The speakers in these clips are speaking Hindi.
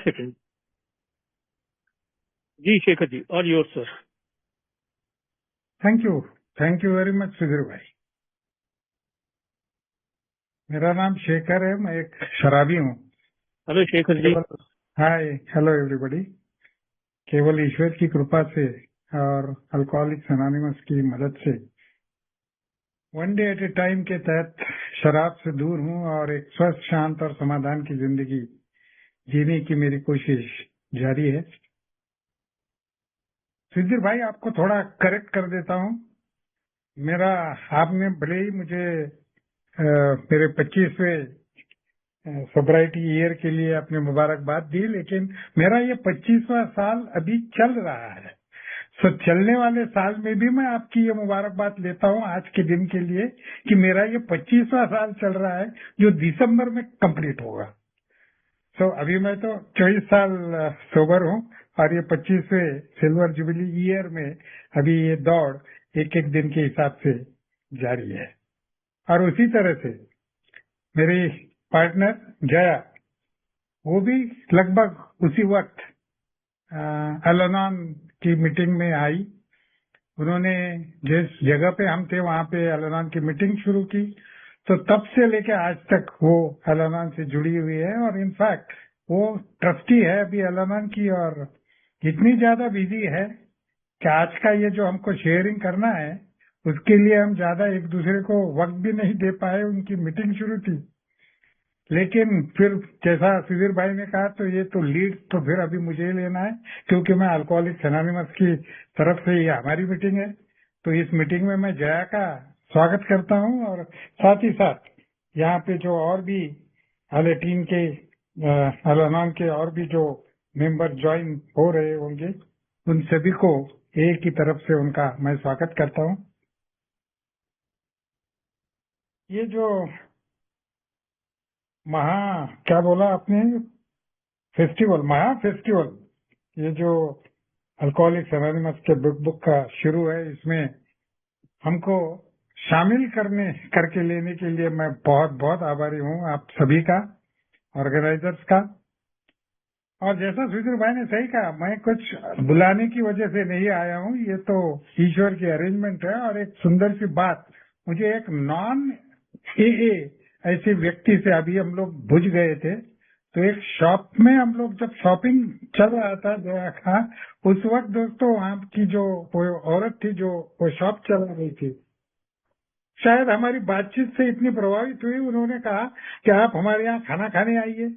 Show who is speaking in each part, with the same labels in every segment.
Speaker 1: सेकंड। जी Shekhar ji, all your sir.
Speaker 2: Thank you very much Sudhir भाई। मेरा नाम शेखर है, मैं एक शराबी हूँ।
Speaker 1: Hello Shekhar ji.
Speaker 2: Hi, hello everybody. केवल ईश्वर की कृपा से और अल्कोहलिक्स एनोनिमस की मदद से one day at a time के तहत शराब से दूर हूँ और एक स्वस्थ, शांत और समाधान की जिंदगी जीने की मेरी कोशिश जारी है। सुधीर भाई, आपको थोड़ा करेक्ट कर देता हूँ। मेरा आपने भले ही मुझे मेरे 25वें सोब्राइटी ईयर के लिए अपनी मुबारकबाद दी, लेकिन मेरा ये 25वां साल अभी चल रहा है। सो चलने वाले साल में भी मैं आपकी ये मुबारकबाद लेता हूँ आज के दिन के लिए कि मेरा ये 25वां साल चल रहा है जो दिसंबर में कंप्लीट होगा। सो अभी मैं तो 24 साल सोबर हूँ और ये 25वें सिल्वर जुबिली ईयर में अभी ये दौड़ एक एक दिन के हिसाब से जारी है। और उसी तरह से मेरी पार्टनर जया, वो भी लगभग उसी वक्त अल-अनोन की मीटिंग में आई। उन्होंने जिस जगह पे हम थे वहां पे अल-अनोन की मीटिंग शुरू की, तो तब से लेके आज तक वो अल-अनोन से जुड़ी हुई है और इनफैक्ट वो ट्रस्टी है अभी अल-अनोन की, और इतनी ज्यादा बिजी है कि आज का ये जो हमको शेयरिंग करना है उसके लिए हम ज्यादा एक दूसरे को वक्त भी नहीं दे पाए। उनकी मीटिंग शुरू थी, लेकिन फिर जैसा सुधीर भाई ने कहा तो ये तो लीड तो फिर अभी मुझे ही लेना है, क्योंकि मैं अल्कोहलिक्स एनोनिमस की तरफ से ये हमारी मीटिंग है। तो इस मीटिंग में मैं जया का स्वागत करता हूं और साथ ही साथ यहाँ पे जो और भी अल-18 के अल-अनोन के और भी जो मेंबर ज्वाइन हो रहे होंगे, उन सभी को एक ही तरफ से उनका मैं स्वागत करता हूं। ये जो क्या बोला आपने, महा फेस्टिवल, ये जो अल्कोहलिक्स एनोनिमस के बुक का शुरू है, इसमें हमको शामिल करके लेने के लिए मैं बहुत बहुत आभारी हूँ आप सभी का, ऑर्गेनाइजर्स का। और जैसा सुधीर भाई ने सही कहा, मैं कुछ बुलाने की वजह से नहीं आया हूँ, ये तो ईश्वर की अरेंजमेंट है। और एक सुंदर सी बात, मुझे एक नॉन ए ऐसे व्यक्ति से, अभी हम लोग बुझ गए थे तो एक शॉप में हम लोग जब शॉपिंग चल रहा था जया का, उस वक्त दोस्तों वहां की जो वो औरत थी जो वो शॉप चला रही थी, शायद हमारी बातचीत से इतनी प्रभावित हुई, उन्होंने कहा कि आप हमारे यहाँ खाना खाने आइए।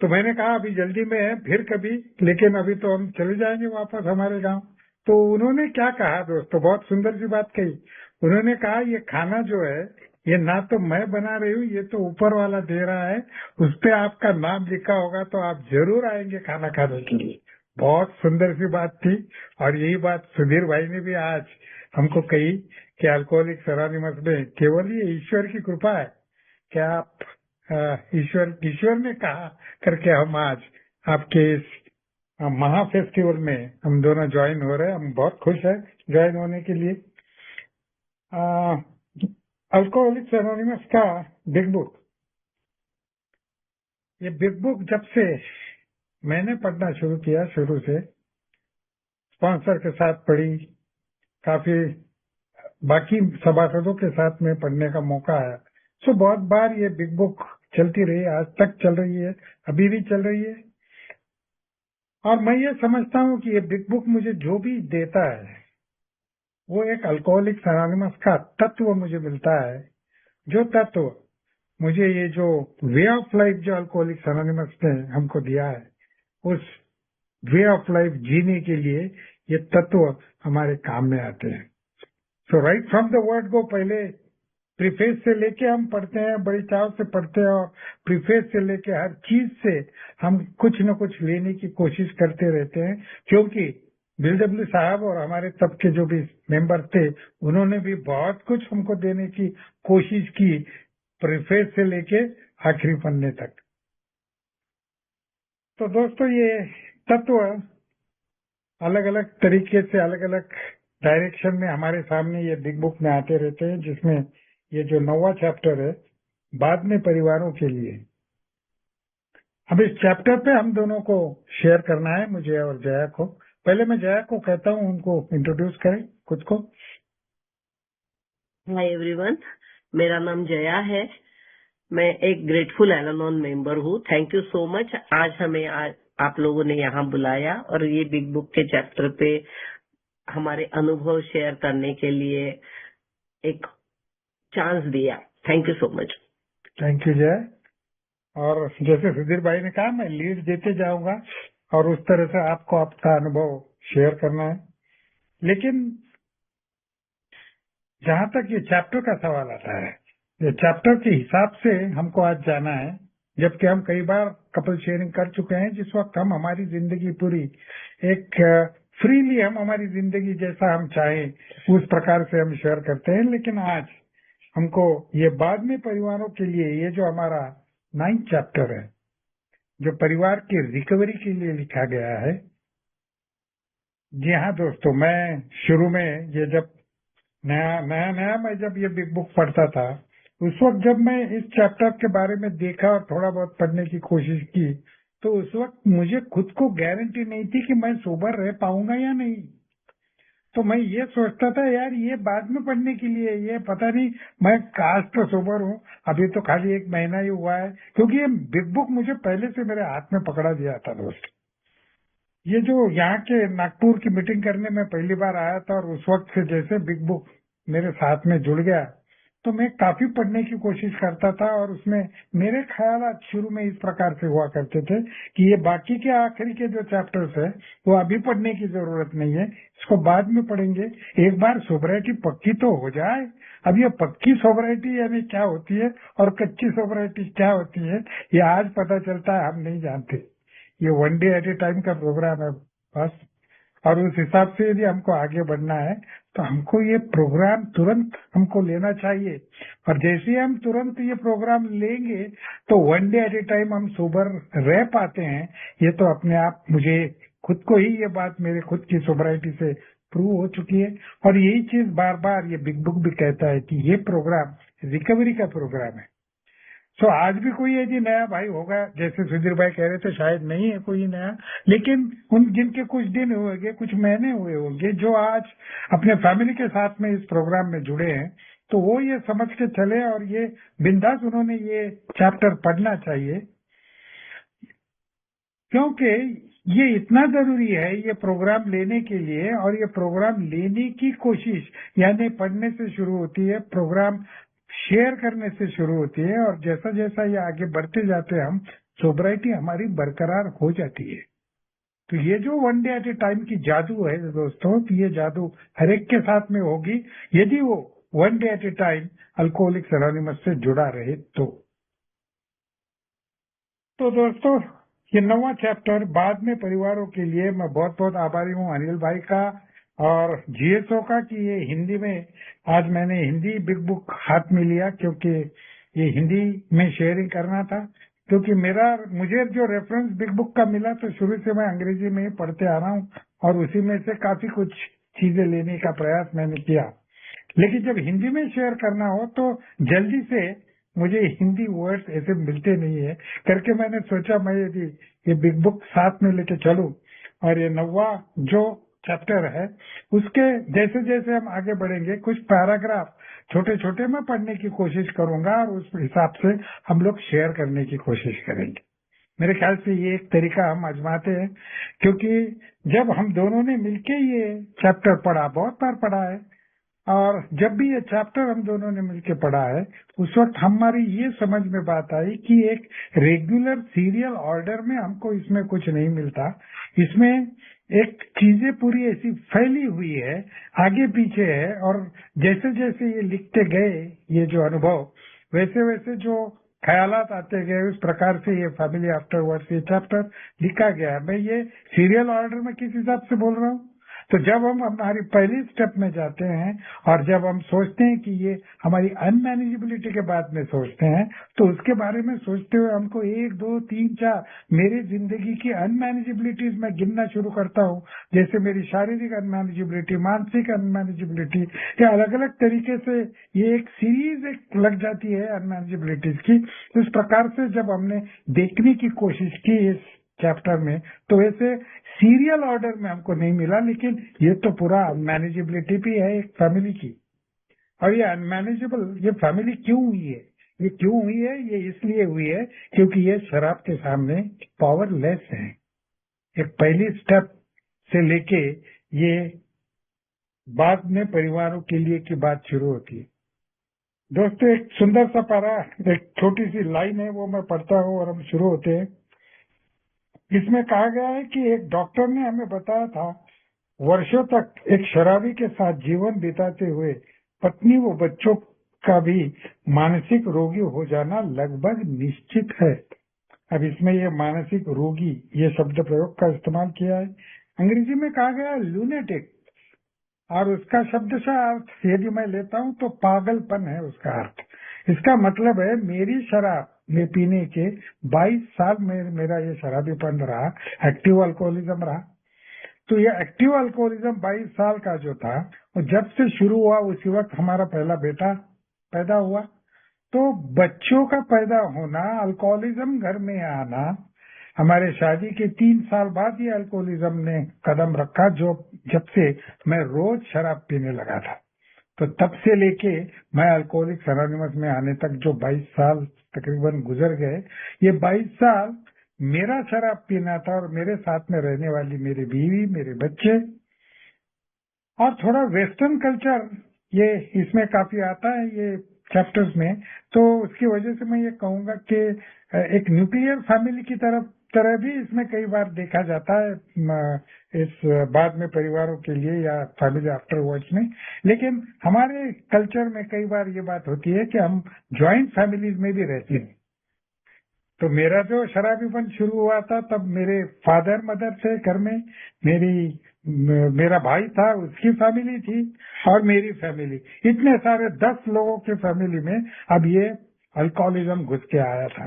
Speaker 2: तो मैंने कहा अभी जल्दी में है, फिर कभी, लेकिन अभी तो हम चले जाएंगे वापस हमारे गांव। तो उन्होंने क्या कहा दोस्तों, बहुत सुंदर सी बात कही। उन्होंने कहा ये खाना जो है ये ना तो मैं बना रही हूँ, ये तो ऊपर वाला दे रहा है, उस पे आपका नाम लिखा होगा तो आप जरूर आएंगे खाना खाने के लिए। बहुत सुंदर सी बात थी। और यही बात सुधीर भाई ने भी आज हमको कही कि अल्कोहलिक्स एनोनिमस में केवल ये ईश्वर की कृपा है कि आप ईश्वर ने कहा करके हम आज आपके इस महा फेस्टिवल में हम दोनों ज्वाइन हो रहे हैं। हम बहुत खुश हैं ज्वाइन होने के लिए। अल्कोहलिक्स एनोनिमस का बिग बुक, ये बिग बुक जब से मैंने पढ़ना शुरू किया, शुरू से स्पॉन्सर के साथ पढ़ी, काफी बाकी सभासदों के साथ में पढ़ने का मौका आया। सो बहुत बार ये बिग बुक चलती रही, आज तक चल रही है, अभी भी चल रही है। और मैं ये समझता हूँ कि ये बिग बुक मुझे जो भी देता है वो एक अल्कोहलिक्स एनोनिमस का तत्व मुझे मिलता है। जो तत्व मुझे ये जो वे ऑफ लाइफ जो अल्कोहलिक्स एनोनिमस ने हमको दिया है, उस वे ऑफ लाइफ जीने के लिए ये तत्व हमारे काम में आते हैं। So right from the word go, पहले प्रीफेस से लेके हम पढ़ते हैं, बड़ी चाव से पढ़ते हैं, और प्रीफेस से लेके हर चीज से हम कुछ न कुछ लेने की कोशिश करते रहते हैं, क्योंकि BW साहब और हमारे तब के जो भी मेंबर थे उन्होंने भी बहुत कुछ हमको देने की कोशिश की, प्रीफेस से लेके आखिरी पन्ने तक। तो दोस्तों ये तत्व अलग अलग तरीके से, अलग अलग डायरेक्शन में हमारे सामने ये बिग बुक में आते रहते हैं, जिसमें ये जो 9वां चैप्टर है बाद में परिवारों के लिए, अब इस चैप्टर पे हम दोनों को शेयर करना है, मुझे और जया को। पहले मैं जया को कहता हूँ उनको इंट्रोड्यूस करें खुद को।
Speaker 3: हाय एवरीवन, मेरा नाम जया है। मैं एक ग्रेटफुल एलानॉन मेंबर हूँ। Thank you so much. आज आप लोगों ने यहाँ बुलाया और ये बिग बुक के चैप्टर पे हमारे अनुभव शेयर करने के लिए एक चांस दिया। Thank you so much.
Speaker 2: Thank you जय। और जैसे सुधीर भाई ने कहा, मैं लीड देते जाऊंगा और उस तरह से आपको आपका अनुभव शेयर करना है। लेकिन जहां तक ये चैप्टर का सवाल आता है, ये चैप्टर के हिसाब से हमको आज जाना है, जबकि हम कई बार कपल शेयरिंग कर चुके हैं, जिस वक्त हम हमारी जिंदगी पूरी एक फ्रीली हम हमारी जिंदगी जैसा हम चाहें उस प्रकार से हम शेयर करते हैं। लेकिन आज हमको ये बाद में परिवारों के लिए, ये जो हमारा 9th चैप्टर है, जो परिवार की रिकवरी के लिए लिखा गया है। जी हाँ दोस्तों, मैं शुरू में ये जब नया मैं जब ये बिग बुक पढ़ता था, उस वक्त जब मैं इस चैप्टर के बारे में देखा और थोड़ा बहुत पढ़ने की कोशिश की, तो उस वक्त मुझे खुद को गारंटी नहीं थी कि मैं सोबर रह पाऊंगा या नहीं। तो मैं ये सोचता था, यार ये बाद में पढ़ने के लिए, ये पता नहीं, मैं आज तो सोबर हूँ, अभी तो खाली 1 महीना ही हुआ है, क्योंकि ये बिग बुक मुझे पहले से मेरे हाथ में पकड़ा दिया था दोस्त। ये जो यहाँ के नागपुर की मीटिंग करने में पहली बार आया था और उस वक्त से जैसे बिग बुक मेरे साथ में जुड़ गया, तो मैं काफी पढ़ने की कोशिश करता था और उसमें मेरे ख्याल शुरू में इस प्रकार से हुआ करते थे कि ये बाकी के आखिरी के जो चैप्टर्स है वो अभी पढ़ने की जरूरत नहीं है, इसको बाद में पढ़ेंगे, एक बार सोबराइटी पक्की तो हो जाए। अब ये पक्की सोबराइटी यानी क्या होती है और कच्ची सोबराइटी क्या होती है, ये आज पता चलता है, हम नहीं जानते। ये 1 डे एट ए टाइम का प्रोग्राम है बस। और उस हिसाब से यदि हमको आगे बढ़ना है तो हमको ये प्रोग्राम तुरंत हमको लेना चाहिए। और जैसे ही हम तुरंत ये प्रोग्राम लेंगे तो 1 डे एट ए टाइम हम सोबर रह पाते हैं। ये तो अपने आप मुझे खुद को ही ये बात मेरे खुद की सोबराइटी से प्रूव हो चुकी है। और यही चीज बार बार ये बिग बुक भी कहता है कि ये प्रोग्राम रिकवरी का प्रोग्राम है। सो आज भी कोई यदि नया भाई होगा, जैसे सुधीर भाई कह रहे थे, शायद नहीं है कोई नया, लेकिन उन जिनके कुछ दिन हुए, कुछ महीने हुए होंगे, जो आज अपने फैमिली के साथ में इस प्रोग्राम में जुड़े हैं, तो वो ये समझ के चले और ये बिंदास उन्होंने ये चैप्टर पढ़ना चाहिए, क्योंकि ये इतना जरूरी है ये प्रोग्राम लेने के लिए। और ये प्रोग्राम लेने की कोशिश यानी पढ़ने से शुरू होती है, प्रोग्राम शेयर करने से शुरू होती है, और जैसा जैसा ये आगे बढ़ते जाते हैं हम, सोबराइटी हमारी बरकरार हो जाती है। तो ये जो 1 डे एट ए टाइम की जादू है दोस्तों, तो ये जादू हर एक के साथ में होगी यदि वो 1 day at a time alcoholics anonymous से जुड़ा रहे तो दोस्तों, ये 9वां चैप्टर बाद में परिवारों के लिए, मैं बहुत बहुत आभारी हूँ अनिल भाई का और जीएसओ का कि ये हिंदी में, आज मैंने हिंदी बिग बुक हाथ में लिया, क्योंकि ये हिंदी में शेयरिंग करना था। क्योंकि मुझे जो रेफरेंस बिग बुक का मिला, तो शुरू से मैं अंग्रेजी में ही पढ़ते आ रहा हूँ और उसी में से काफी कुछ चीजें लेने का प्रयास मैंने किया। लेकिन जब हिंदी में शेयर करना हो तो जल्दी से मुझे हिंदी वर्ड्स ऐसे मिलते नहीं है, करके मैंने सोचा मैं यदि ये बिग बुक साथ में लेके चलूं और ये 9वां जो चैप्टर है उसके जैसे जैसे हम आगे बढ़ेंगे, कुछ पैराग्राफ छोटे छोटे मैं पढ़ने की कोशिश करूंगा और उस हिसाब से हम लोग शेयर करने की कोशिश करेंगे। मेरे ख्याल से ये एक तरीका हम आजमाते हैं, क्योंकि जब हम दोनों ने मिलके ये चैप्टर पढ़ा, बहुत बार पढ़ा है, और जब भी ये चैप्टर हम दोनों ने मिलकर पढ़ा है, उस वक्त हमारी ये समझ में बात आई कि एक रेगुलर सीरियल ऑर्डर में हमको इसमें कुछ नहीं मिलता। इसमें एक चीजें पूरी ऐसी फैली हुई है, आगे पीछे है, और जैसे जैसे ये लिखते गए ये जो अनुभव, वैसे वैसे जो ख्यालात आते गए, उस प्रकार से ये फैमिली आफ्टरवर्ड्स ये चैप्टर लिखा गया है। मैं ये सीरियल ऑर्डर में किस हिसाब से बोल रहा हूँ, तो जब हम हमारी पहली स्टेप में जाते हैं और जब हम सोचते हैं कि ये हमारी अनमैनेजेबिलिटी के बाद में सोचते हैं, तो उसके बारे में सोचते हुए हमको 1, 2, 3, 4 मेरी जिंदगी की अनमैनेजेबिलिटीज में गिनना शुरू करता हूँ। जैसे मेरी शारीरिक अनमैनेजेबिलिटी, मानसिक अनमैनेजेबिलिटी, ये अलग अलग तरीके से ये एक सीरीज एक लग जाती है अनमैनेजेबिलिटीज की। इस प्रकार से जब हमने देखने की कोशिश की इस चैप्टर में, तो ऐसे सीरियल ऑर्डर में हमको नहीं मिला, लेकिन ये तो पूरा अनमैनेजेबिलिटी भी है एक फैमिली की। और ये अनमैनेजेबल ये फैमिली क्यों हुई है? ये क्यों हुई है? ये इसलिए हुई है क्योंकि ये शराब के सामने पावरलेस है। एक पहली स्टेप से लेके ये बाद में परिवारों के लिए की बात शुरू होती है। दोस्तों, एक सुंदर सा पारा, एक छोटी सी लाइन है, वो मैं पढ़ता हूँ और हम शुरू होते हैं। इसमें कहा गया है कि एक डॉक्टर ने हमें बताया था, वर्षों तक एक शराबी के साथ जीवन बिताते हुए पत्नी व बच्चों का भी मानसिक रोगी हो जाना लगभग निश्चित है। अब इसमें ये मानसिक रोगी ये शब्द प्रयोग का इस्तेमाल किया है। अंग्रेजी में कहा गया लूनेटिक, और उसका शब्दशः अर्थ यदि मैं लेता हूँ तो पागलपन है उसका अर्थ। इसका मतलब है मेरी शराब में पीने के 22 साल में मेरा ये शराबीपन रहा, एक्टिव अल्कोहलिज्म रहा। तो ये एक्टिव अल्कोहलिज्म 22 साल का जो था, वो जब से शुरू हुआ उसी वक्त हमारा पहला बेटा पैदा हुआ। तो बच्चों का पैदा होना, अल्कोहलिज्म घर में आना, हमारे शादी के 3 साल बाद ये अल्कोहलिज्म ने कदम रखा, जो जब से मैं रोज शराब पीने लगा था। तो तब से लेके मैं अल्कोहलिक्स एनोनिमस में आने तक जो 22 साल तकरीबन गुजर गए, ये 22 साल मेरा शराब पीना था और मेरे साथ में रहने वाली मेरी बीवी, मेरे बच्चे, और थोड़ा वेस्टर्न कल्चर ये इसमें काफी आता है ये चैप्टर्स में। तो उसकी वजह से मैं ये कहूंगा कि एक न्यूक्लियर फैमिली की तरह भी इसमें कई बार देखा जाता है इस बाद में परिवारों के लिए या फैमिली आफ्टरवर्ड्स में। लेकिन हमारे कल्चर में कई बार ये बात होती है कि हम जॉइंट फैमिलीज में भी रहते हैं। तो मेरा जो शराबीपन शुरू हुआ था तब मेरे फादर मदर थे घर में, मेरा भाई था, उसकी फैमिली थी, और मेरी फैमिली, इतने सारे 10 लोगों की फैमिली में अब ये अल्कोहलिज्म घुस के आया था।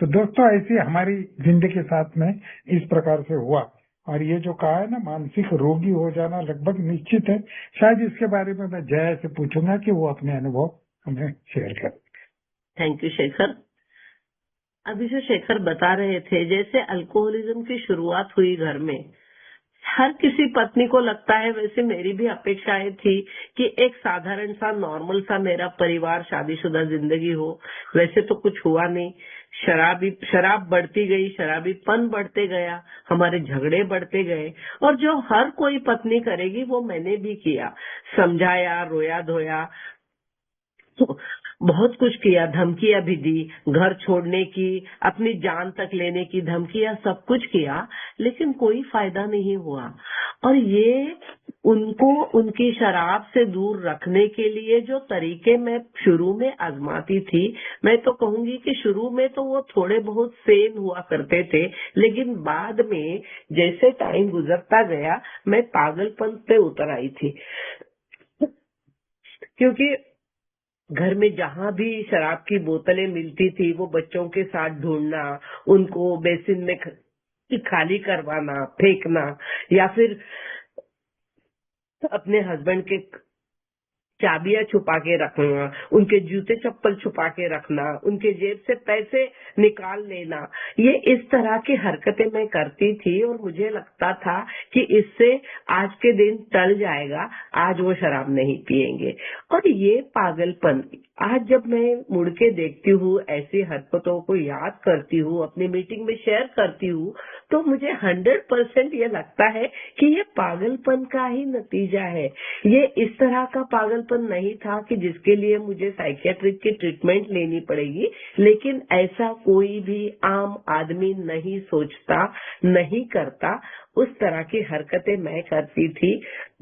Speaker 2: तो दोस्तों, ऐसी हमारी जिंदगी के साथ में इस प्रकार से हुआ। और ये जो कहा है ना, मानसिक रोगी हो जाना लगभग निश्चित है। शायद इसके बारे में मैं जया से पूछूंगा कि वो अपने अनुभव हमें शेयर करें।
Speaker 3: Thank you Shekhar. अभी जो शेखर बता रहे थे, जैसे अल्कोहलिज्म की शुरुआत हुई घर में, हर किसी पत्नी को लगता है, वैसे मेरी भी अपेक्षाएं थी कि एक साधारण सा नॉर्मल सा मेरा परिवार, शादीशुदा जिंदगी हो। वैसे तो कुछ हुआ नहीं। शराब बढ़ती गई, शराबीपन बढ़ते गया, हमारे झगड़े बढ़ते गए, और जो हर कोई पत्नी करेगी वो मैंने भी किया। समझाया, रोया धोया, तो बहुत कुछ किया, धमकियां भी दी, घर छोड़ने की, अपनी जान तक लेने की धमकियां, सब कुछ किया, लेकिन कोई फायदा नहीं हुआ। और ये उनको उनकी शराब से दूर रखने के लिए जो तरीके मैं शुरू में आजमाती थी, मैं तो कहूंगी कि शुरू में तो वो थोड़े बहुत सेम हुआ करते थे, लेकिन बाद में जैसे टाइम गुजरता गया मैं पागलपन पे उतर आई थी। क्योंकि घर में जहां भी शराब की बोतलें मिलती थी, वो बच्चों के साथ ढूंढना, उनको बेसिन में खाली करवाना, फेंकना, या फिर अपने हस्बैंड के चाबियां छुपा के रखना, उनके जूते चप्पल छुपा के रखना, उनके जेब से पैसे निकाल लेना, ये इस तरह की हरकतें मैं करती थी। और मुझे लगता था कि इससे आज के दिन टल जाएगा, आज वो शराब नहीं पिएंगे। और ये पागलपन आज जब मैं मुड़ के देखती हूँ, ऐसी हरकतों को याद करती हूँ, अपनी मीटिंग में शेयर करती हूँ, तो मुझे 100% ये लगता है कि ये पागलपन का ही नतीजा है। ये इस तरह का पागलपन नहीं था कि जिसके लिए मुझे साइकियाट्रिक की ट्रीटमेंट लेनी पड़ेगी, लेकिन ऐसा कोई भी आम आदमी नहीं सोचता, नहीं करता। उस तरह की हरकतें मैं करती थी।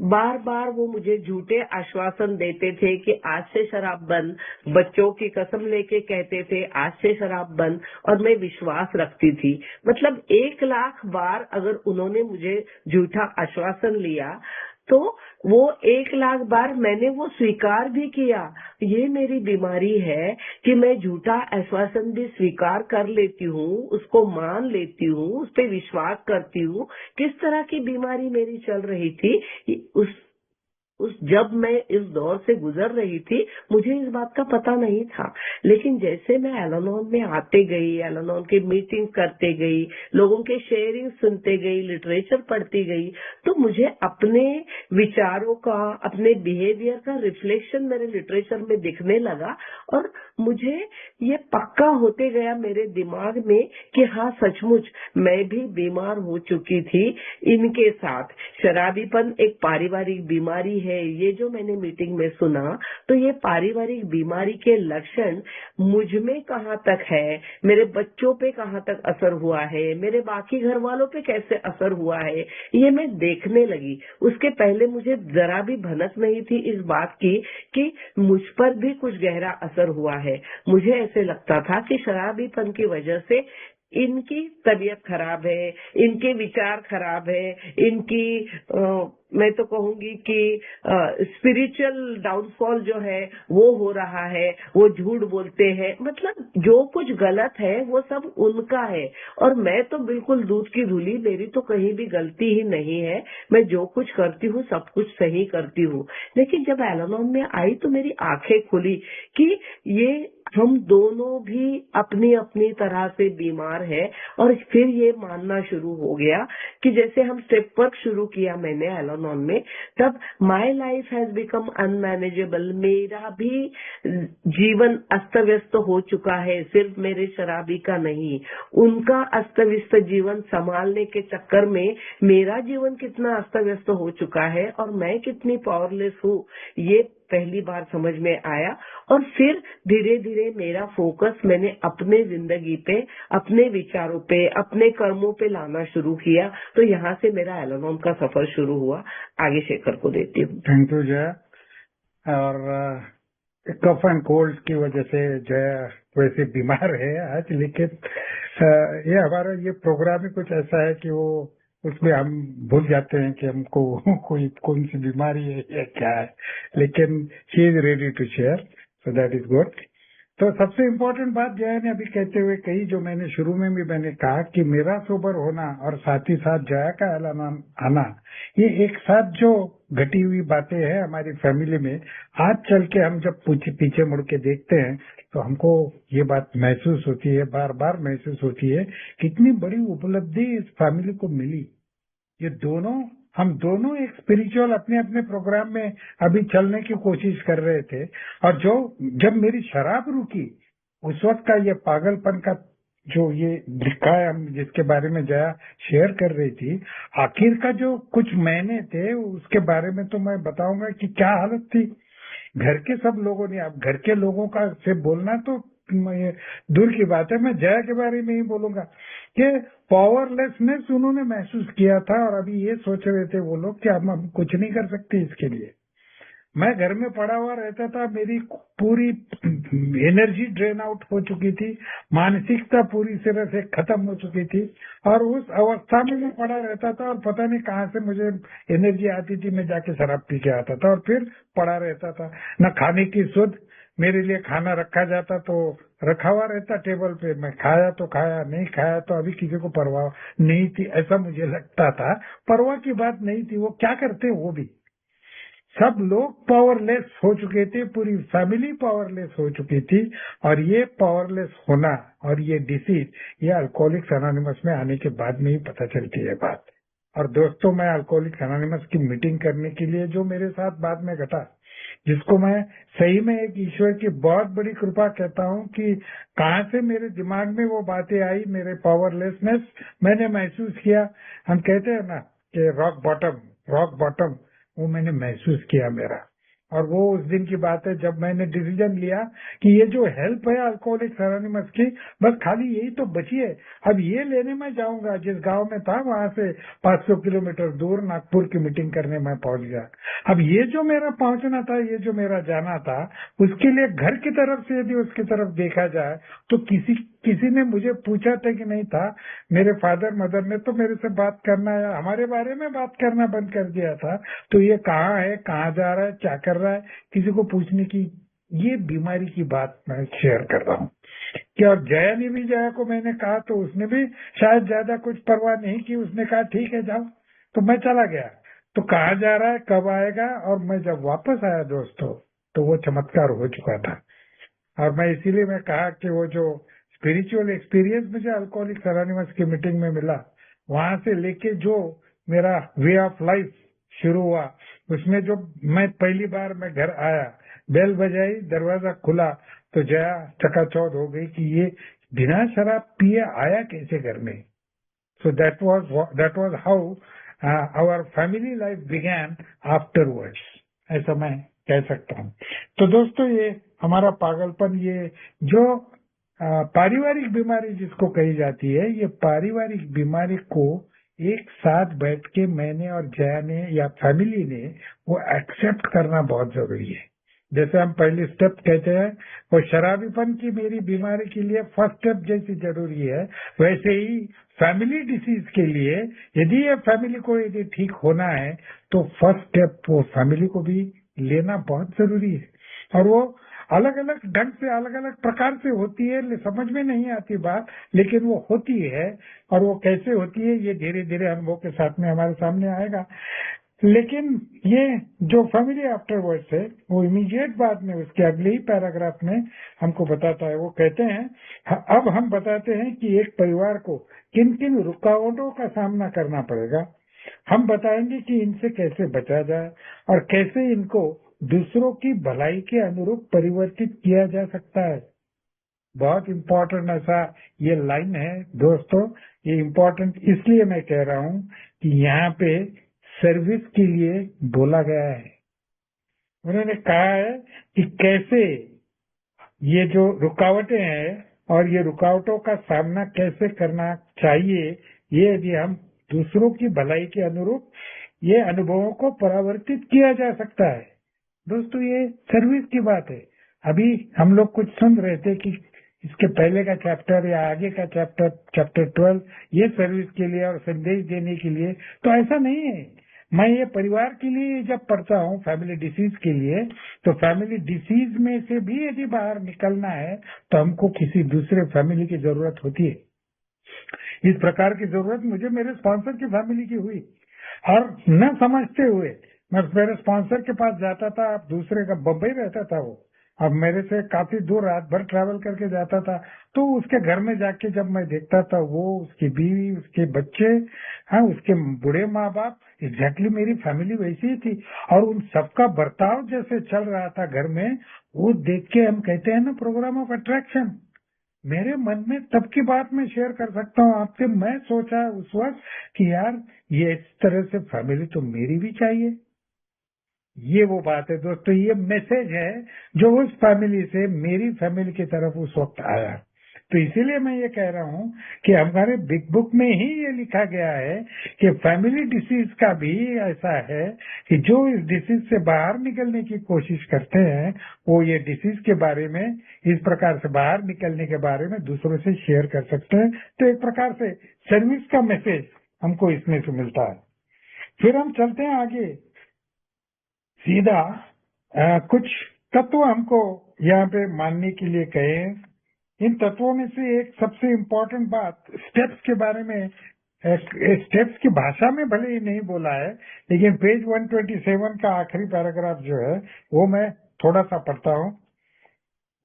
Speaker 3: बार बार वो मुझे झूठे आश्वासन देते थे कि आज से शराब बंद, बच्चों की कसम लेके कहते थे आज से शराब बंद, और मैं विश्वास रखती थी। मतलब 1,00,000 बार अगर उन्होंने मुझे झूठा आश्वासन लिया तो वो 1,00,000 बार मैंने वो स्वीकार भी किया। ये मेरी बीमारी है कि मैं झूठा आश्वासन भी स्वीकार कर लेती हूँ, उसको मान लेती हूँ, उस पर विश्वास करती हूँ। किस तरह की बीमारी मेरी चल रही थी, जब मैं इस दौर से गुजर रही थी मुझे इस बात का पता नहीं था। लेकिन जैसे मैं एल-एनोन में आते गई, एल-एनोन की मीटिंग करते गई, लोगों के शेयरिंग सुनते गई, लिटरेचर पढ़ती गई, तो मुझे अपने विचारों का, अपने बिहेवियर का रिफ्लेक्शन मेरे लिटरेचर में दिखने लगा। और मुझे ये पक्का होते गया मेरे दिमाग में कि हाँ सचमुच मैं भी बीमार हो चुकी थी इनके साथ। शराबीपन एक पारिवारिक बीमारी है, ये जो मैंने मीटिंग में सुना, तो ये पारिवारिक बीमारी के लक्षण मुझ में कहाँ तक है, मेरे बच्चों पे कहाँ तक असर हुआ है, मेरे बाकी घर वालों पे कैसे असर हुआ है, ये मैं देखने लगी। उसके पहले मुझे जरा भी भनक नहीं थी इस बात की कि मुझ पर भी कुछ गहरा असर हुआ है। मुझे ऐसे लगता था कि शराबीपन की वजह से इनकी तबीयत खराब है, इनके विचार खराब है, इनकी मैं तो कहूंगी कि स्पिरिचुअल डाउनफॉल जो है वो हो रहा है, वो झूठ बोलते हैं, मतलब जो कुछ गलत है वो सब उनका है। और मैं तो बिल्कुल दूध की धूली, मेरी तो कहीं भी गलती ही नहीं है, मैं जो कुछ करती हूँ सब कुछ सही करती हूँ। लेकिन जब एल-एनोन में आई तो मेरी आंखें खुली कि ये हम दोनों भी अपनी अपनी तरह से बीमार है। और फिर ये मानना शुरू हो गया कि जैसे हम स्टेप वर्क शुरू किया मैंने एल-एनोन में, तब my life has become unmanageable, मेरा भी जीवन अस्त व्यस्त हो चुका है, सिर्फ मेरे शराबी का नहीं, उनका अस्त व्यस्त जीवन संभालने के चक्कर में मेरा जीवन कितना अस्त व्यस्त हो चुका है और मैं कितनी पावरलेस हूँ, ये पहली बार समझ में आया। और फिर धीरे धीरे मेरा फोकस मैंने अपने जिंदगी पे, अपने विचारों पे, अपने कर्मों पे लाना शुरू किया। तो यहाँ से मेरा एल-एनोन का सफर शुरू हुआ। आगे शेखर को देती हूँ।
Speaker 2: Thank you Jaya. और कफ एंड कोल्ड की वजह से जया वैसे बीमार है आज, लेकिन ये हमारा ये प्रोग्राम ही कुछ ऐसा है कि वो उसमें हम भूल जाते हैं कि हमको कोई कौन सी बीमारी है या क्या है, लेकिन she is ready to share, so that is good. तो सबसे इम्पोर्टेंट बात जया ने अभी कहते हुए कही, जो मैंने शुरू में भी मैंने कहा कि मेरा सोबर होना और साथ ही साथ जया का एल-एनोन आना, ये एक साथ जो घटी हुई बातें हैं हमारी फैमिली में, आज चल के हम जब पीछे मुड़ के देखते हैं तो हमको ये बात महसूस होती है, बार बार महसूस होती है, कितनी बड़ी उपलब्धि इस फैमिली को मिली। ये दोनों, हम दोनों एक स्पिरिचुअल अपने अपने प्रोग्राम में अभी चलने की कोशिश कर रहे थे, और जब मेरी शराब रुकी उस वक्त का ये पागलपन का जो ये लिखा है, हम जिसके बारे में जया शेयर कर रही थी, आखिर का जो कुछ महीने थे उसके बारे में तो मैं बताऊंगा कि क्या हालत थी घर के सब लोगों ने। अब घर के लोगों का से बोलना तो दूर की बात है, मैं जया के बारे में ही बोलूंगा कि पावरलेसनेस उन्होंने महसूस किया था, और अभी ये सोच रहे थे वो लोग कि हम कुछ नहीं कर सकते इसके लिए। मैं घर में पड़ा हुआ रहता था, मेरी पूरी एनर्जी ड्रेन आउट हो चुकी थी, मानसिकता पूरी तरह से खत्म हो चुकी थी, और उस अवस्था में मैं पड़ा रहता था और पता नहीं कहाँ से मुझे एनर्जी आती थी, मैं जाके शराब पी के आता था और फिर पड़ा रहता था। न खाने की सुध, मेरे लिए खाना रखा जाता तो रखा हुआ रहता टेबल पे, मैं खाया तो खाया, नहीं खाया तो अभी किसी को परवाह नहीं थी, ऐसा मुझे लगता था। परवाह की बात नहीं थी, वो क्या करते वो भी, सब लोग पावरलेस हो चुके थे, पूरी फैमिली पावरलेस हो चुकी थी। और ये पावरलेस होना और ये डिसीज, ये अल्कोहलिक्स एनोनिमस में आने के बाद में ही पता चलती है बात। और दोस्तों, मैं अल्कोहलिक्स एनोनिमस की मीटिंग करने के लिए जो मेरे साथ बाद में घटा, जिसको मैं सही में एक ईश्वर की बहुत बड़ी कृपा कहता हूँ कि कहाँ से मेरे दिमाग में वो बातें आई, मेरे पावरलेसनेस मैंने महसूस किया। हम कहते हैं ना कि रॉक बॉटम, वो मैंने महसूस किया मेरा। और वो उस दिन की बात है जब मैंने डिसीजन लिया कि ये जो हेल्प है अल्कोहलिक्स एनोनिमस की, बस खाली यही तो बची है। अब ये लेने मैं जाऊंगा। जिस गांव में था वहां से 500 किलोमीटर दूर नागपुर की मीटिंग करने मैं पहुंच गया। अब ये जो मेरा पहुंचना था, ये जो मेरा जाना था, उसके लिए घर की तरफ से यदि उसकी तरफ देखा जाए तो किसी ने मुझे पूछा था कि नहीं था। मेरे फादर मदर ने तो मेरे से बात करना या हमारे बारे में बात करना बंद कर दिया था। तो ये कहाँ है, कहाँ जा रहा है, क्या कर रहा है, किसी को पूछने की ये बीमारी की बात मैं शेयर कर रहा हूँ। कि और जया ने भी, जया को मैंने कहा तो उसने भी शायद ज्यादा कुछ परवाह नहीं की। उसने कहा ठीक है जाओ, तो मैं चला गया। तो कहाँ जा रहा है, कब आएगा, और मैं जब वापस आया दोस्तों तो वो चमत्कार हो चुका था। और मैं इसीलिए मैं कहा कि वो जो स्पिरिचुअल एक्सपीरियंस मुझे अल्कोहलिक्स एनोनिमस की मीटिंग में मिला, वहां से लेके जो मेरा वे ऑफ लाइफ शुरू हुआ, उसमें जो मैं पहली बार मैं घर आया, बेल बजाई, दरवाजा खुला तो जया चकाचौंध हो गई कि ये बिना शराब पिए आया कैसे घर में। So that was how our family life began afterwards, ऐसा मैं कह सकता हूँ। तो दोस्तों ये हमारा पागलपन, ये जो पारिवारिक बीमारी जिसको कही जाती है, ये पारिवारिक बीमारी को एक साथ बैठ के मैंने और जया ने या फैमिली ने वो एक्सेप्ट करना बहुत जरूरी है। जैसे हम पहली स्टेप कहते हैं वो शराबीपन की मेरी बीमारी के लिए फर्स्ट स्टेप जैसी जरूरी है, वैसे ही फैमिली डिसीज के लिए यदि ये फैमिली को यदि ठीक होना है तो फर्स्ट स्टेप वो फैमिली को भी लेना बहुत जरूरी है। और वो अलग अलग ढंग से, अलग अलग प्रकार से होती है, समझ में नहीं आती बात, लेकिन वो होती है। और वो कैसे होती है ये धीरे धीरे अनुभव के साथ में हमारे सामने आएगा। लेकिन ये जो फैमिली आफ्टरवर्ड्स है वो इमीडिएट बाद में उसके अगले ही पैराग्राफ में हमको बताता है। वो कहते हैं अब हम बताते हैं कि एक परिवार को किन किन रुकावटों का सामना करना पड़ेगा। हम बताएंगे कि इनसे कैसे बचा जाए और कैसे इनको दूसरों की भलाई के अनुरूप परिवर्तित किया जा सकता है। बहुत इम्पोर्टेंट ऐसा ये लाइन है दोस्तों। ये इम्पोर्टेंट इसलिए मैं कह रहा हूँ कि यहाँ पे सर्विस के लिए बोला गया है। उन्होंने कहा है कि कैसे ये जो रुकावटें हैं और ये रुकावटों का सामना कैसे करना चाहिए, ये यदि हम दूसरों की भलाई के अनुरूप ये अनुभवों को परावर्तित किया जा सकता है। दोस्तों ये सर्विस की बात है। अभी हम लोग कुछ सुन रहे थे कि इसके पहले का चैप्टर या आगे का चैप्टर 12 ये सर्विस के लिए और संदेश देने के लिए, तो ऐसा नहीं है। मैं ये परिवार के लिए जब पढ़ता हूँ फैमिली डिसीज के लिए, तो फैमिली डिसीज में से भी यदि बाहर निकलना है तो हमको किसी दूसरे फैमिली की जरूरत होती है। इस प्रकार की जरूरत मुझे मेरे स्पॉन्सर की फैमिली की हुई, और न समझते हुए मैं मेरे स्पॉन्सर के पास जाता था। अब दूसरे का बम्बई रहता था वो, अब मेरे से काफी दूर रात भर ट्रैवल करके जाता था। तो उसके घर में जाके जब मैं देखता था, वो, उसकी बीवी, उसके बच्चे, हाँ, उसके बूढ़े माँ बाप, एग्जैक्टली मेरी फैमिली वैसी ही थी। और उन सबका बर्ताव जैसे चल रहा था घर में, वो देख के हम कहते हैं ना प्रोग्राम ऑफ अट्रैक्शन। मेरे मन में तब की बात मैं शेयर कर सकता हूँ आपसे। मैं सोचा उस वक्त कि यार ये इस तरह से फैमिली तो मेरी भी चाहिए। ये वो बात है दोस्तों, ये मैसेज है जो उस फैमिली से मेरी फैमिली की तरफ उस वक्त आया। तो इसीलिए मैं ये कह रहा हूँ कि हमारे बिग बुक में ही ये लिखा गया है कि फैमिली डिसीज का भी ऐसा है कि जो इस डिसीज से बाहर निकलने की कोशिश करते हैं, वो ये डिसीज के बारे में, इस प्रकार से बाहर निकलने के बारे में दूसरों से शेयर कर सकते हैं। तो एक प्रकार से सर्विस का मैसेज हमको इसमें से मिलता है। फिर हम चलते हैं आगे सीधा। कुछ तत्व हमको यहाँ पे मानने के लिए कहे। इन तत्वों में से एक सबसे इम्पोर्टेंट बात स्टेप्स के बारे में, स्टेप्स की भाषा में भले ही नहीं बोला है, लेकिन पेज 127 का आखिरी पैराग्राफ जो है वो मैं थोड़ा सा पढ़ता हूँ।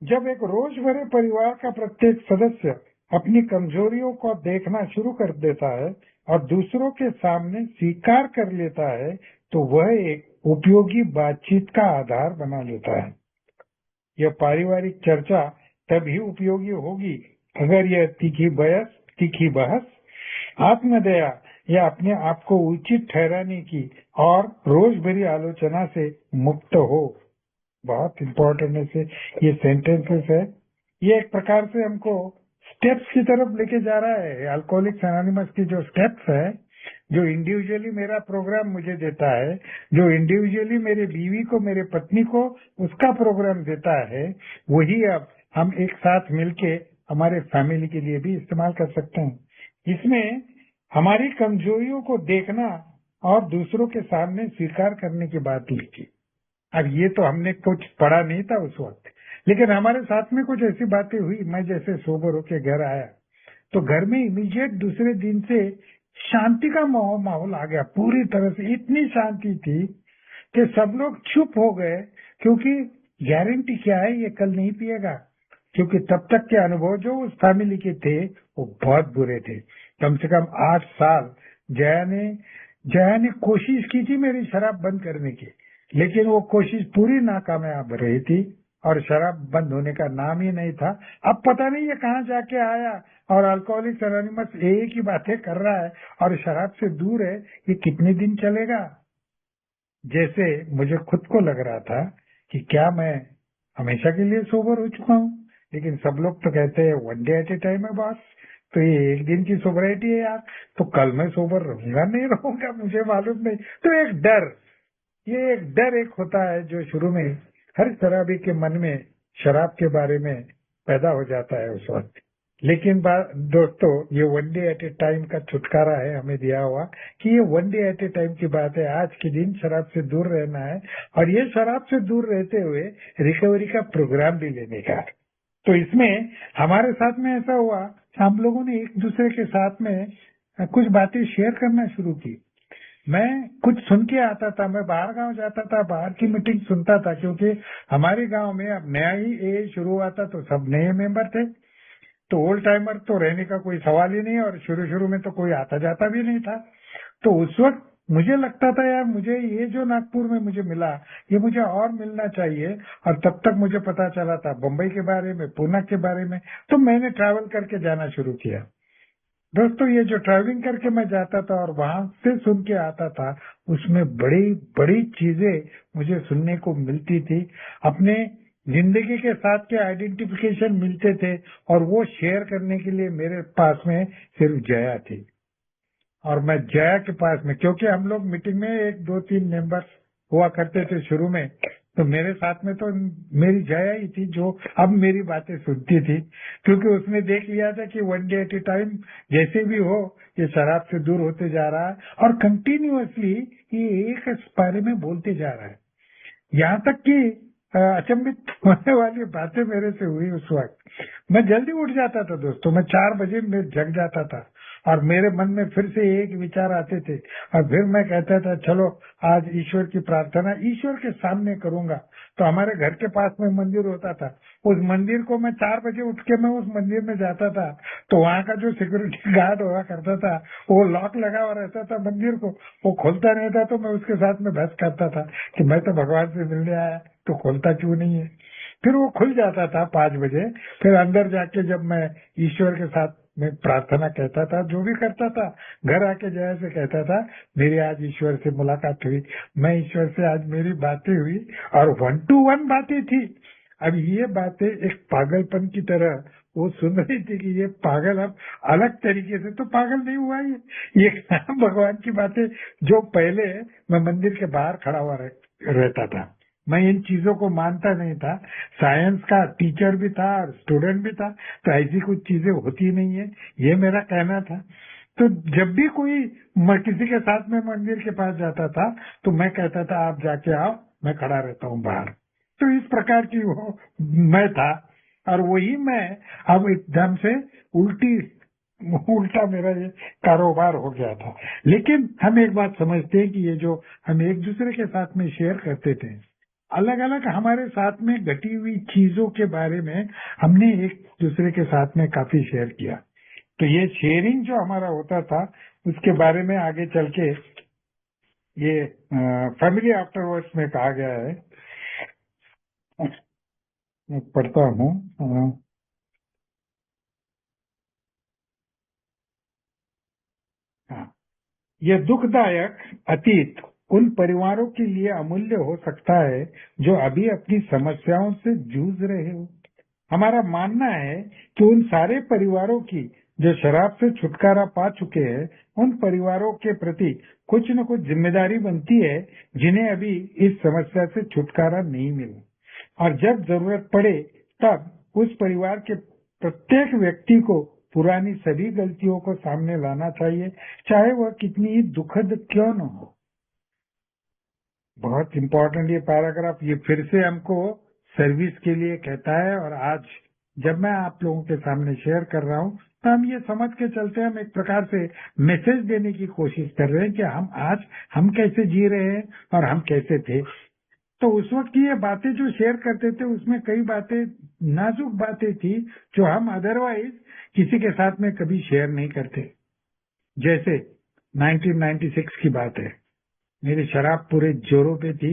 Speaker 2: जब एक रोज भरे परिवार का प्रत्येक सदस्य अपनी कमजोरियों को देखना शुरू कर देता है और दूसरों के सामने स्वीकार कर लेता है, तो वह एक उपयोगी बातचीत का आधार बना लेता है। यह पारिवारिक चर्चा तभी उपयोगी होगी अगर यह तीखी बहस, आत्मदया या अपने आप को उचित ठहराने की और रोज भरी आलोचना से मुक्त हो। बहुत इम्पोर्टेंट है ये सेंटेंसेस है। ये एक प्रकार से हमको स्टेप्स की तरफ लेके जा रहा है। अल्कोहलिक्स एनोनिमस की जो स्टेप्स है, जो इंडिविजुअली मेरा प्रोग्राम मुझे देता है, जो इंडिविजुअली मेरे बीवी को, मेरे पत्नी को उसका प्रोग्राम देता है, वही अब हम एक साथ मिलके हमारे फैमिली के लिए भी इस्तेमाल कर सकते हैं। इसमें हमारी कमजोरियों को देखना और दूसरों के सामने स्वीकार करने की बात लिखी। अब ये तो हमने कुछ पढ़ा नहीं था उस वक्त, लेकिन हमारे साथ में कुछ ऐसी बातें हुई। मैं जैसे सोबर होके घर आया तो घर में इमीडिएट दूसरे दिन से शांति का माहौल आ गया। पूरी तरह से इतनी शांति थी कि सब लोग चुप हो गए, क्योंकि गारंटी क्या है ये कल नहीं पिएगा। क्योंकि तब तक के अनुभव जो उस फैमिली के थे वो बहुत बुरे थे। कम से कम 8 साल जया ने कोशिश की थी मेरी शराब बंद करने की, लेकिन वो कोशिश पूरी नाकामयाब रही थी और शराब बंद होने का नाम ही नहीं था। अब पता नहीं ये कहाँ जाके आया और अल्कोहलिक्स एनोनिमस एक ही बातें कर रहा है और शराब से दूर है। ये कितने दिन चलेगा? जैसे मुझे खुद को लग रहा था कि क्या मैं हमेशा के लिए सोबर हो चुका हूँ, लेकिन सब लोग तो कहते हैं one day at a time है बॉस, तो ये एक दिन की सोबराइटी है यार, तो कल मैं सोबर रहूंगा नहीं रहूंगा मुझे मालूम नहीं। तो ये एक डर एक होता है जो शुरू में हर शराबी के मन में शराब के बारे में पैदा हो जाता है उस वक्त। लेकिन दोस्तों, ये one day at a time का छुटकारा है हमें दिया हुआ कि ये one day at a time की बात है। आज के दिन शराब से दूर रहना है और ये शराब से दूर रहते हुए रिकवरी का प्रोग्राम भी लेने का। तो इसमें हमारे साथ में ऐसा हुआ, हम लोगों ने एक दूसरे के साथ में कुछ बातें शेयर करना शुरू की। मैं कुछ सुन के आता था, मैं बाहर गांव जाता था, बाहर की मीटिंग सुनता था, क्योंकि हमारे गांव में अब नया ही ए शुरू हुआ था तो सब नए मेंबर थे। तो ओल्ड टाइमर तो रहने का कोई सवाल ही नहीं, और शुरू शुरू में तो कोई आता जाता भी नहीं था। तो उस वक्त मुझे लगता था यार, मुझे ये जो नागपुर में मुझे मिला ये मुझे और मिलना चाहिए। और तब तक मुझे पता चला था बम्बई के बारे में, पूना के बारे में, तो मैंने ट्रैवल करके जाना शुरू किया। दोस्तों, ये जो ट्रैवलिंग करके मैं जाता था और वहां से सुन के आता था, उसमें बड़ी बड़ी चीजें मुझे सुनने को मिलती थी। अपने जिंदगी के साथ के आइडेंटिफिकेशन मिलते थे और वो शेयर करने के लिए मेरे पास में सिर्फ जया थी। और मैं जया के पास में, क्योंकि हम लोग मीटिंग में 1, 2, 3 मेंबर्स हुआ करते थे शुरू में, तो मेरे साथ में तो मेरी जया ही थी जो अब मेरी बातें सुनती थी, क्योंकि उसने देख लिया था कि one day at a time जैसे भी हो ये शराब से दूर होते जा रहा है और कंटिन्यूअसली ये एक बारे में बोलते जा रहा है। यहाँ तक कि अचंभित होने वाली बातें मेरे से हुई उस वक्त। मैं जल्दी उठ जाता था दोस्तों, मैं 4 बजे में जग जाता था और मेरे मन में फिर से एक विचार आते थे और फिर मैं कहता था चलो आज ईश्वर की प्रार्थना ईश्वर के सामने करूंगा। तो हमारे घर के पास में मंदिर होता था, उस मंदिर को मैं 4 बजे उठ के मैं उस मंदिर में जाता था। तो वहाँ का जो सिक्योरिटी गार्ड हुआ करता था वो लॉक लगा हुआ रहता था मंदिर को, वो खोलता नहीं था। तो मैं उसके साथ में बहस करता था कि मैं तो भगवान से मिलने आया, तो खोलता क्यों नहीं है। फिर वो खुल जाता था 5 बजे। फिर अंदर जाके जब मैं ईश्वर के साथ में प्रार्थना कहता था, जो भी करता था, घर आके जया से कहता था मेरी आज ईश्वर से मुलाकात हुई, मैं ईश्वर से आज मेरी बातें हुई और 1 to 1 बातें थी। अब ये बातें एक पागलपन की तरह वो सुन रही थी कि ये पागल अब अलग तरीके से तो पागल नहीं हुआ, ये भगवान की बातें जो पहले मैं मंदिर के बाहर खड़ा हुआ रहता था। मैं इन चीजों को मानता नहीं था। साइंस का टीचर भी था और स्टूडेंट भी था, तो ऐसी कुछ चीजें होती नहीं है, ये मेरा कहना था। तो जब भी मैं किसी के साथ में मंदिर के पास जाता था तो मैं कहता था आप जाके आओ, मैं खड़ा रहता हूँ बाहर। तो इस प्रकार की वो मैं था और वही मैं अब एकदम से उल्टा मेरा ये कारोबार हो गया था। लेकिन हम एक बात समझते हैं कि ये जो हम एक दूसरे के साथ में शेयर करते थे, अलग अलग हमारे साथ में घटी हुई चीजों के बारे में हमने एक दूसरे के साथ में काफी शेयर किया। तो ये शेयरिंग जो हमारा होता था उसके बारे में आगे चल के ये फैमिली आफ्टरवर्ड्स में कहा गया है। मैं पढ़ता हूँ। हाँ, ये दुखदायक अतीत उन परिवारों के लिए अमूल्य हो सकता है जो अभी अपनी समस्याओं से जूझ रहे हो। हमारा मानना है कि उन सारे परिवारों की जो शराब से छुटकारा पा चुके हैं, उन परिवारों के प्रति कुछ न कुछ जिम्मेदारी बनती है जिन्हें अभी इस समस्या से छुटकारा नहीं मिला। और जब जरूरत पड़े तब उस परिवार के प्रत्येक व्यक्ति को पुरानी सभी गलतियों को सामने लाना चाहिए, चाहे वह कितनी ही दुखद क्यों न हो। बहुत इम्पोर्टेंट ये पैराग्राफ, ये फिर से हमको सर्विस के लिए कहता है। और आज जब मैं आप लोगों के सामने शेयर कर रहा हूँ तो हम ये समझ के चलते हैं, हम एक प्रकार से मैसेज देने की कोशिश कर रहे हैं कि हम कैसे जी रहे हैं और हम कैसे थे। तो उस वक्त की ये बातें जो शेयर करते थे उसमें कई बातें नाजुक बातें थी जो हम अदरवाइज किसी के साथ में कभी शेयर नहीं करते। जैसे 1996 की बात है, मेरी शराब पूरे जोरों पे थी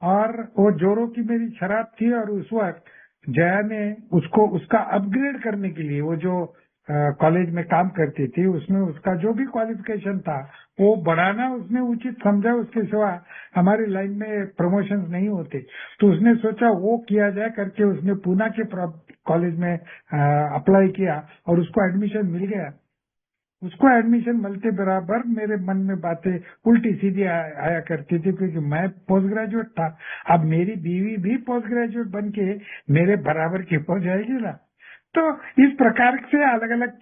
Speaker 2: और वो जोरों की मेरी शराब थी। और उस वक्त जया ने उसका अपग्रेड करने के लिए, वो जो कॉलेज में काम करती थी उसमें उसका जो भी क्वालिफिकेशन था वो बढ़ाना उसने उचित समझा। उसके सिवा हमारी लाइन में प्रमोशंस नहीं होते, तो उसने सोचा वो किया जाए करके उसने पूना के कॉलेज में अप्लाई किया और उसको एडमिशन मिल गया। उसको एडमिशन मिलते बराबर मेरे मन में बातें उल्टी सीधी आया करती थी, क्योंकि मैं पोस्ट ग्रेजुएट था। अब मेरी बीवी भी पोस्ट ग्रेजुएट बन के मेरे बराबर की हो जाएगी ना। तो इस प्रकार से अलग अलग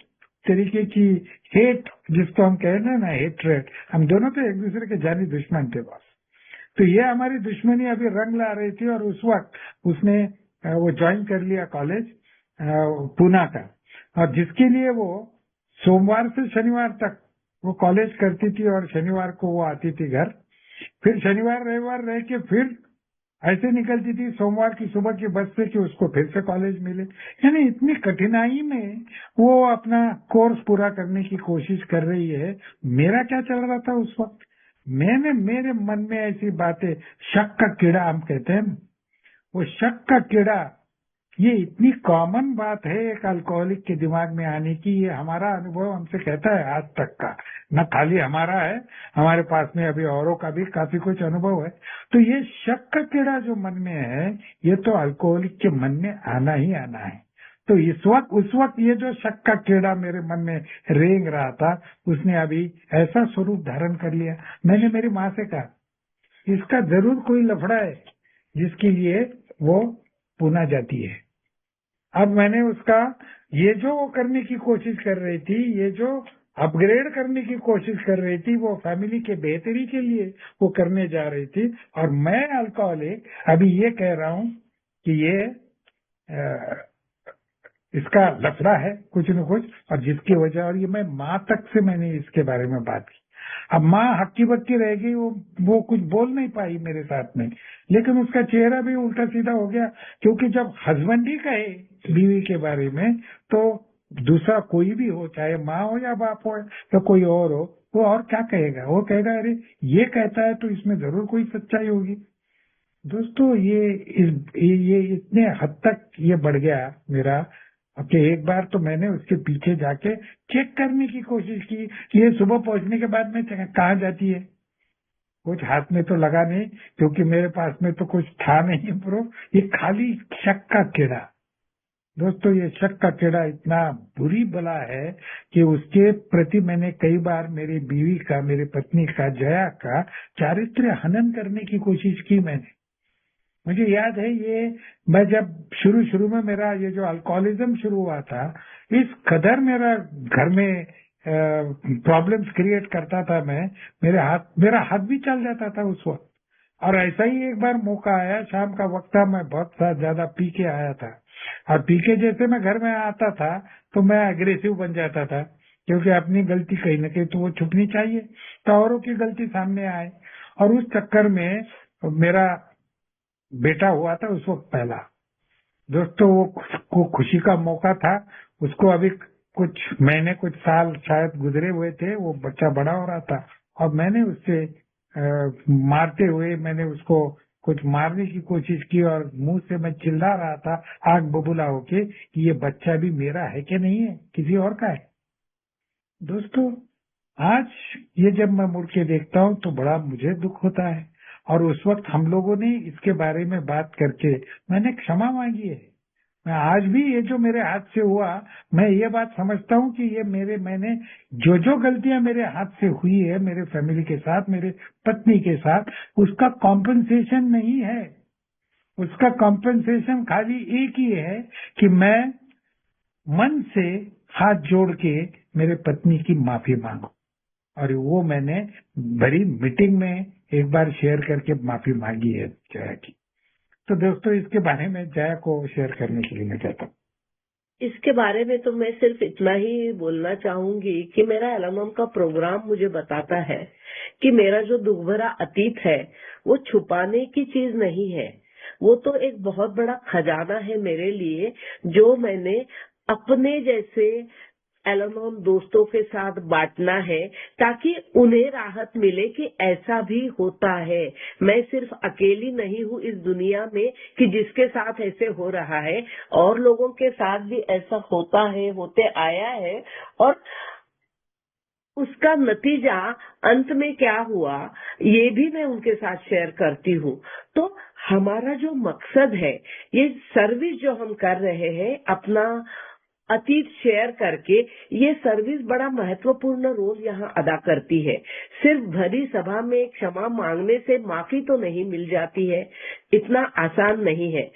Speaker 2: तरीके की हेट, जिसको हम कहते हैं ना हेटरेट, हम दोनों तो एक दूसरे के जानी दुश्मन थे बस। तो ये हमारी दुश्मनी अभी रंग ला रही थी। और उस वक्त उसने वो ज्वाइन कर लिया कॉलेज पूना का, और जिसके लिए वो सोमवार से शनिवार तक वो कॉलेज करती थी और शनिवार को वो आती थी घर। फिर शनिवार रविवार रह के फिर ऐसे निकलती थी सोमवार की सुबह की बस से कि उसको फिर से कॉलेज मिले। यानी इतनी कठिनाई में वो अपना कोर्स पूरा करने की कोशिश कर रही है। मेरा क्या चल रहा था उस वक्त, मेरे मन में ऐसी बातें, शक का कीड़ा हम कहते हैं, वो शक का कीड़ा, ये इतनी कॉमन बात है एक अल्कोहलिक के दिमाग में आने की। ये हमारा अनुभव हमसे कहता है आज तक का, न खाली हमारा है, हमारे पास में अभी औरों का भी काफी कुछ अनुभव है। तो ये शक का कीड़ा जो मन में है, ये तो अल्कोहलिक के मन में आना ही आना है। तो उस वक्त ये जो शक का कीड़ा मेरे मन में रेंग रहा था, उसने अभी ऐसा स्वरूप धारण कर लिया। मैंने मेरी माँ से कहा, इसका जरूर कोई लफड़ा है जिसके लिए वो पूना जाती है। अब मैंने उसका ये जो वो करने की कोशिश कर रही थी, ये जो अपग्रेड करने की कोशिश कर रही थी, वो फैमिली के बेहतरी के लिए वो करने जा रही थी। और मैं अल्कोहलिक अभी ये कह रहा हूँ कि ये इसका लफड़ा है कुछ न कुछ, और जिसकी वजह, और ये मैं माँ तक से मैंने इसके बारे में बात की। अब माँ हक्की बक्की रह गई, वो कुछ बोल नहीं पाई मेरे साथ में, लेकिन उसका चेहरा भी उल्टा सीधा हो गया। क्योंकि जब हस्बैंड ही कहे बीवी के बारे में, तो दूसरा कोई भी हो, चाहे माँ हो या बाप हो या कोई और हो, वो और क्या कहेगा? वो कहेगा अरे ये कहता है तो इसमें जरूर कोई सच्चाई होगी। दोस्तों ये इतने हद तक ये बढ़ गया मेरा, कि एक बार तो मैंने उसके पीछे जाके चेक करने की कोशिश की कि ये सुबह पहुंचने के बाद में कहाँ जाती है। कुछ हाथ में तो लगा नहीं, क्योंकि मेरे पास में तो कुछ था नहीं प्रूफ, ये खाली शक का कीड़ा। दोस्तों ये शक का कीड़ा इतना बुरी बला है कि उसके प्रति मैंने कई बार मेरी बीवी का, मेरी पत्नी का, जया का चारित्र्य हनन करने की कोशिश की मैंने। मुझे याद है ये, मैं जब शुरू में मेरा ये जो अल्कोहलिज्म शुरू हुआ था, इस कदर मेरा घर में प्रॉब्लम्स क्रिएट करता था मैं, मेरा हाथ भी चल जाता था उस वक्त। और ऐसा ही एक बार मौका आया, शाम का वक्त था, मैं बहुत ज्यादा पी के आया था, और पी के जैसे मैं घर में आता था तो मैं अग्रेसिव बन जाता था, क्योंकि अपनी गलती कहीं न कहीं तो वो छुपनी चाहिए, तो औरों की गलती सामने आए। और उस चक्कर में मेरा बेटा हुआ था उस वक्त पहला। दोस्तों वो खुशी का मौका था, उसको अभी कुछ महीने कुछ साल शायद गुजरे हुए थे, वो बच्चा बड़ा हो रहा था, और मैंने उससे मारते हुए मैंने उसको कुछ मारने की कोशिश की, और मुंह से मैं चिल्ला रहा था आग बबूला होके कि ये बच्चा भी मेरा है कि नहीं है, किसी और का है। दोस्तों आज ये जब मैं मुड़ के देखता हूँ तो बड़ा मुझे दुख होता है। और उस वक्त हम लोगों ने इसके बारे में बात करके मैंने क्षमा मांगी है। मैं आज भी ये जो मेरे हाथ से हुआ, मैं ये बात समझता हूँ कि ये मैंने जो गलतियां मेरे हाथ से हुई है मेरे फैमिली के साथ, मेरे पत्नी के साथ, उसका कॉम्पेंसेशन नहीं है। उसका कॉम्पेंसेशन खाली एक ही है कि मैं मन से हाथ जोड़ के मेरे पत्नी की माफी मांगू। और वो मैंने बड़ी मीटिंग में एक बार शेयर करके माफी मांगी है जया की। तो दोस्तों इसके बारे में जया को शेयर करने के लिए मैं कहता हूँ।
Speaker 3: इसके बारे में तो मैं सिर्फ इतना ही बोलना चाहूंगी कि मेरा एलानोन का प्रोग्राम मुझे बताता है कि मेरा जो दुख भरा अतीत है वो छुपाने की चीज नहीं है। वो तो एक बहुत बड़ा खजाना है मेरे लिए, जो मैंने अपने जैसे एलानोन दोस्तों के साथ बांटना है, ताकि उन्हें राहत मिले कि ऐसा भी होता है। मैं सिर्फ अकेली नहीं हूँ इस दुनिया में कि जिसके साथ ऐसे हो रहा है, और लोगों के साथ भी ऐसा होता है, होते आया है। और उसका नतीजा अंत में क्या हुआ ये भी मैं उनके साथ शेयर करती हूँ। तो हमारा जो मकसद है, ये सर्विस जो हम कर रहे हैं अपना अतीत शेयर करके, ये सर्विस बड़ा महत्वपूर्ण रोल यहाँ अदा करती है। सिर्फ भरी सभा में क्षमा मांगने से माफी तो नहीं मिल जाती है, इतना आसान नहीं है।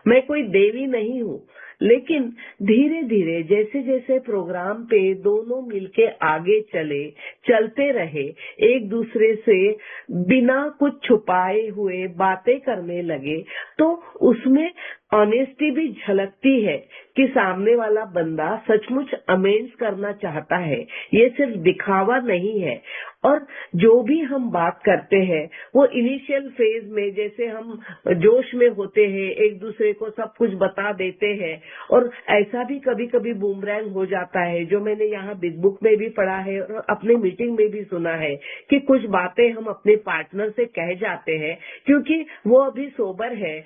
Speaker 3: मैं कोई देवी नहीं हूँ, लेकिन धीरे धीरे जैसे जैसे प्रोग्राम पे दोनों मिलके आगे चलते रहे, एक दूसरे से बिना कुछ छुपाए हुए बातें करने लगे, तो उसमें ऑनेस्टी भी झलकती है कि सामने वाला बंदा सचमुच अमेंड्स करना चाहता है, ये सिर्फ दिखावा नहीं है। और जो भी हम बात करते हैं वो इनिशियल फेज में जैसे हम जोश में होते हैं, एक दूसरे को सब कुछ बता देते हैं, और ऐसा भी कभी कभी बूमरैंग हो जाता है, जो मैंने यहाँ बिग बुक में भी पढ़ा है और अपने मीटिंग में भी सुना है कि कुछ बातें हम अपने पार्टनर से कह जाते हैं क्योंकि वो अभी सोबर है,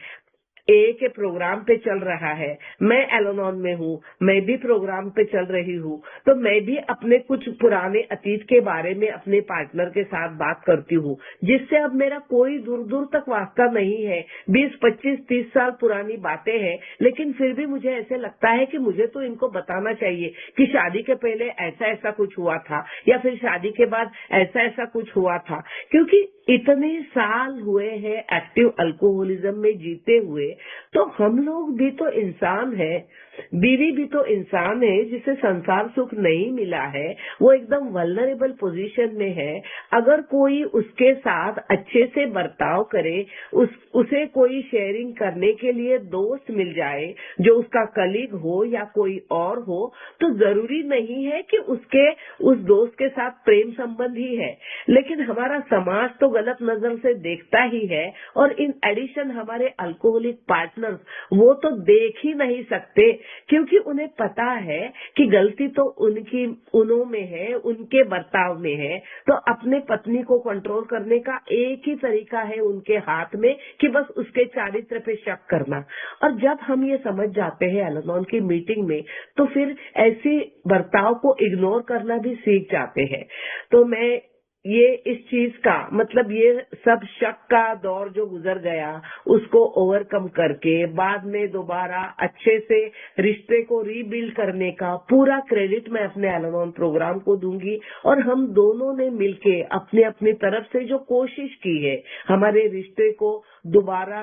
Speaker 3: ए के प्रोग्राम पे चल रहा है, मैं एलानोन में हूँ, मैं भी प्रोग्राम पे चल रही हूँ, तो मैं भी अपने कुछ पुराने अतीत के बारे में अपने पार्टनर के साथ बात करती हूँ, जिससे अब मेरा कोई दूर दूर तक वास्ता नहीं है। 20, 25, 30 साल पुरानी बातें हैं, लेकिन फिर भी मुझे ऐसे लगता है कि मुझे तो इनको बताना चाहिए कि शादी के पहले ऐसा ऐसा कुछ हुआ था, या फिर शादी के बाद ऐसा ऐसा कुछ हुआ था, क्योंकि इतने साल हुए हैं एक्टिव अल्कोहलिज्म में जीते हुए, तो हम लोग भी तो इंसान है, बीवी भी तो इंसान है जिसे संसार सुख नहीं मिला है, वो एकदम वल्नरेबल पोजीशन में है। अगर कोई उसके साथ अच्छे से बर्ताव करे, उसे कोई शेयरिंग करने के लिए दोस्त मिल जाए, जो उसका कलीग हो या कोई और हो, तो जरूरी नहीं है कि उसके उस दोस्त के साथ प्रेम संबंध ही है, लेकिन हमारा समाज तो गलत नजर से देखता ही है। और इन एडिशन हमारे अल्कोहलिक पार्टनर्स वो तो देख ही नहीं सकते, क्योंकि उन्हें पता है कि गलती तो उन्हों में है, उनके बर्ताव में है। तो अपने पत्नी को कंट्रोल करने का एक ही तरीका है उनके हाथ में कि बस उसके चारित्र पे शक करना। और जब हम ये समझ जाते हैं एलानोन की मीटिंग में, तो फिर ऐसी बर्ताव को इग्नोर करना भी सीख जाते हैं। तो मैं ये इस चीज का मतलब ये सब शक का दौर जो गुजर गया उसको ओवरकम करके बाद में दोबारा अच्छे से रिश्ते को रीबिल्ड करने का पूरा क्रेडिट मैं अपने एलानोन प्रोग्राम को दूंगी। और हम दोनों ने मिलके अपने अपनी तरफ से जो कोशिश की है हमारे रिश्ते को दोबारा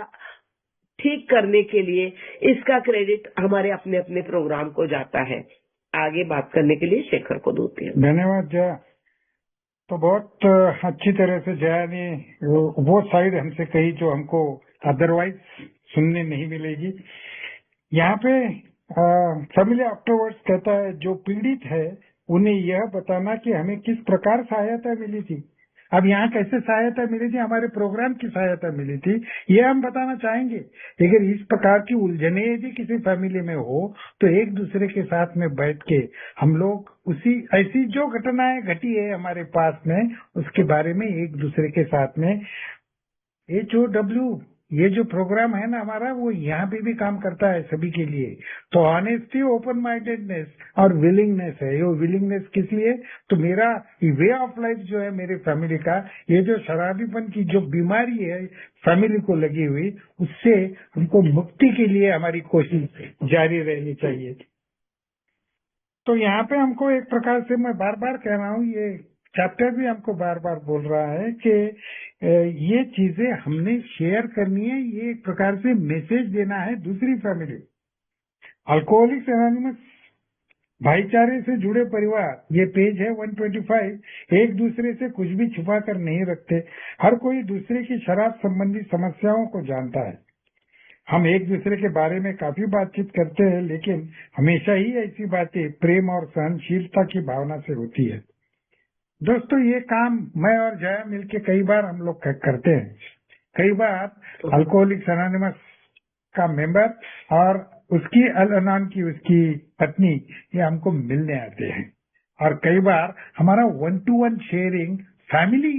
Speaker 3: ठीक करने के लिए, इसका क्रेडिट हमारे अपने अपने प्रोग्राम को जाता है। आगे बात करने के लिए शेखर को दूती हूँ।
Speaker 2: धन्यवाद जया। तो बहुत अच्छी तरह से जया ने वो साइड हमसे कही जो हमको अदरवाइज सुनने नहीं मिलेगी। यहाँ पे फैमिली आफ्टरवर्ड्स कहता है जो पीड़ित है उन्हें यह बताना कि हमें किस प्रकार सहायता मिली थी। अब यहाँ कैसे सहायता मिली थी, हमारे प्रोग्राम की सहायता मिली थी, ये हम बताना चाहेंगे। अगर इस प्रकार की उलझने यदि किसी फैमिली में हो तो एक दूसरे के साथ में बैठ के हम लोग ऐसी जो घटनाएं घटी है हमारे पास में उसके बारे में एक दूसरे के साथ में HOW ये जो प्रोग्राम है ना हमारा, वो यहाँ पे भी काम करता है सभी के लिए। तो ऑनेस्टी, ओपन माइंडेडनेस और विलिंगनेस है। ये विलिंगनेस किस लिए? तो मेरा वे ऑफ लाइफ जो है मेरी फैमिली का, ये जो शराबीपन की जो बीमारी है फैमिली को लगी हुई, उससे हमको मुक्ति के लिए हमारी कोशिश जारी रहनी चाहिए। तो यहाँ पे हमको एक प्रकार से, मैं बार बार कह रहा हूँ, ये चैप्टर भी हमको बार बार बोल रहा है कि ये चीजें हमने शेयर करनी है। ये एक प्रकार से मैसेज देना है दूसरी फैमिली। अल्कोहलिक्स एनोनिमस भाईचारे से जुड़े परिवार, ये पेज है 125। एक दूसरे से कुछ भी छुपा कर नहीं रखते। हर कोई दूसरे की शराब संबंधी समस्याओं को जानता है। हम एक दूसरे के बारे में काफी बातचीत करते हैं, लेकिन हमेशा ही ऐसी बातें प्रेम और सहनशीलता की भावना से होती है। दोस्तों, ये काम मैं और जया मिलके कई बार हम लोग करते हैं। कई बार अल्कोहलिक्स एनोनिमस का मेंबर और उसकी अल अनान की उसकी पत्नी, ये हमको मिलने आते हैं। और कई बार हमारा 1-to-1 sharing family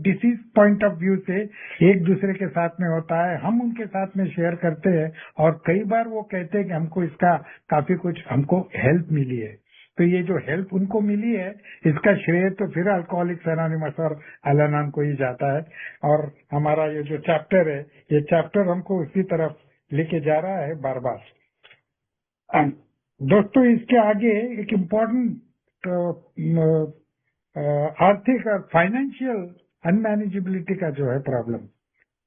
Speaker 2: disease point of view से एक दूसरे के साथ में होता है। हम उनके साथ में शेयर करते हैं और कई बार वो कहते हैं कि हमको इसका काफी कुछ हमको हेल्प मिली है। तो ये जो हेल्प उनको मिली है, इसका श्रेय तो फिर अल्कोहलिक्स एनोनिमस और अल अनान को ही जाता है। और हमारा ये जो चैप्टर है, ये चैप्टर हमको उसी तरफ लेके जा रहा है बार बार। दोस्तों, इसके आगे एक इम्पोर्टेंट आर्थिक और फाइनेंशियल अनमैनेजेबिलिटी का जो है प्रॉब्लम,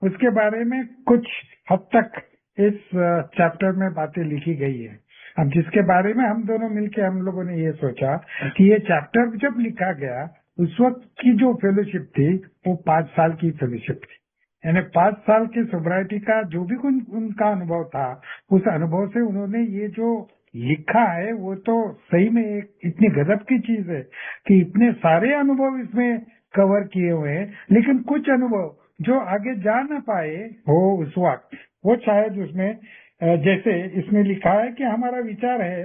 Speaker 2: उसके बारे में कुछ हद तक इस चैप्टर में बातें लिखी गई है। अब जिसके बारे में हम दोनों मिलके हम लोगों ने ये सोचा कि ये चैप्टर जब लिखा गया, उस वक्त की जो फेलोशिप थी वो 5 साल की फेलोशिप थी। यानी 5 साल की सोब्राइटी का जो भी उनका अनुभव था, उस अनुभव से उन्होंने ये जो लिखा है वो तो सही में एक इतनी गजब की चीज है कि इतने सारे अनुभव इसमें कवर किए हुए हैं। लेकिन कुछ अनुभव जो आगे जा ना पाए हो उस वक्त, वो शायद उसमें जैसे इसमें लिखा है कि हमारा विचार है,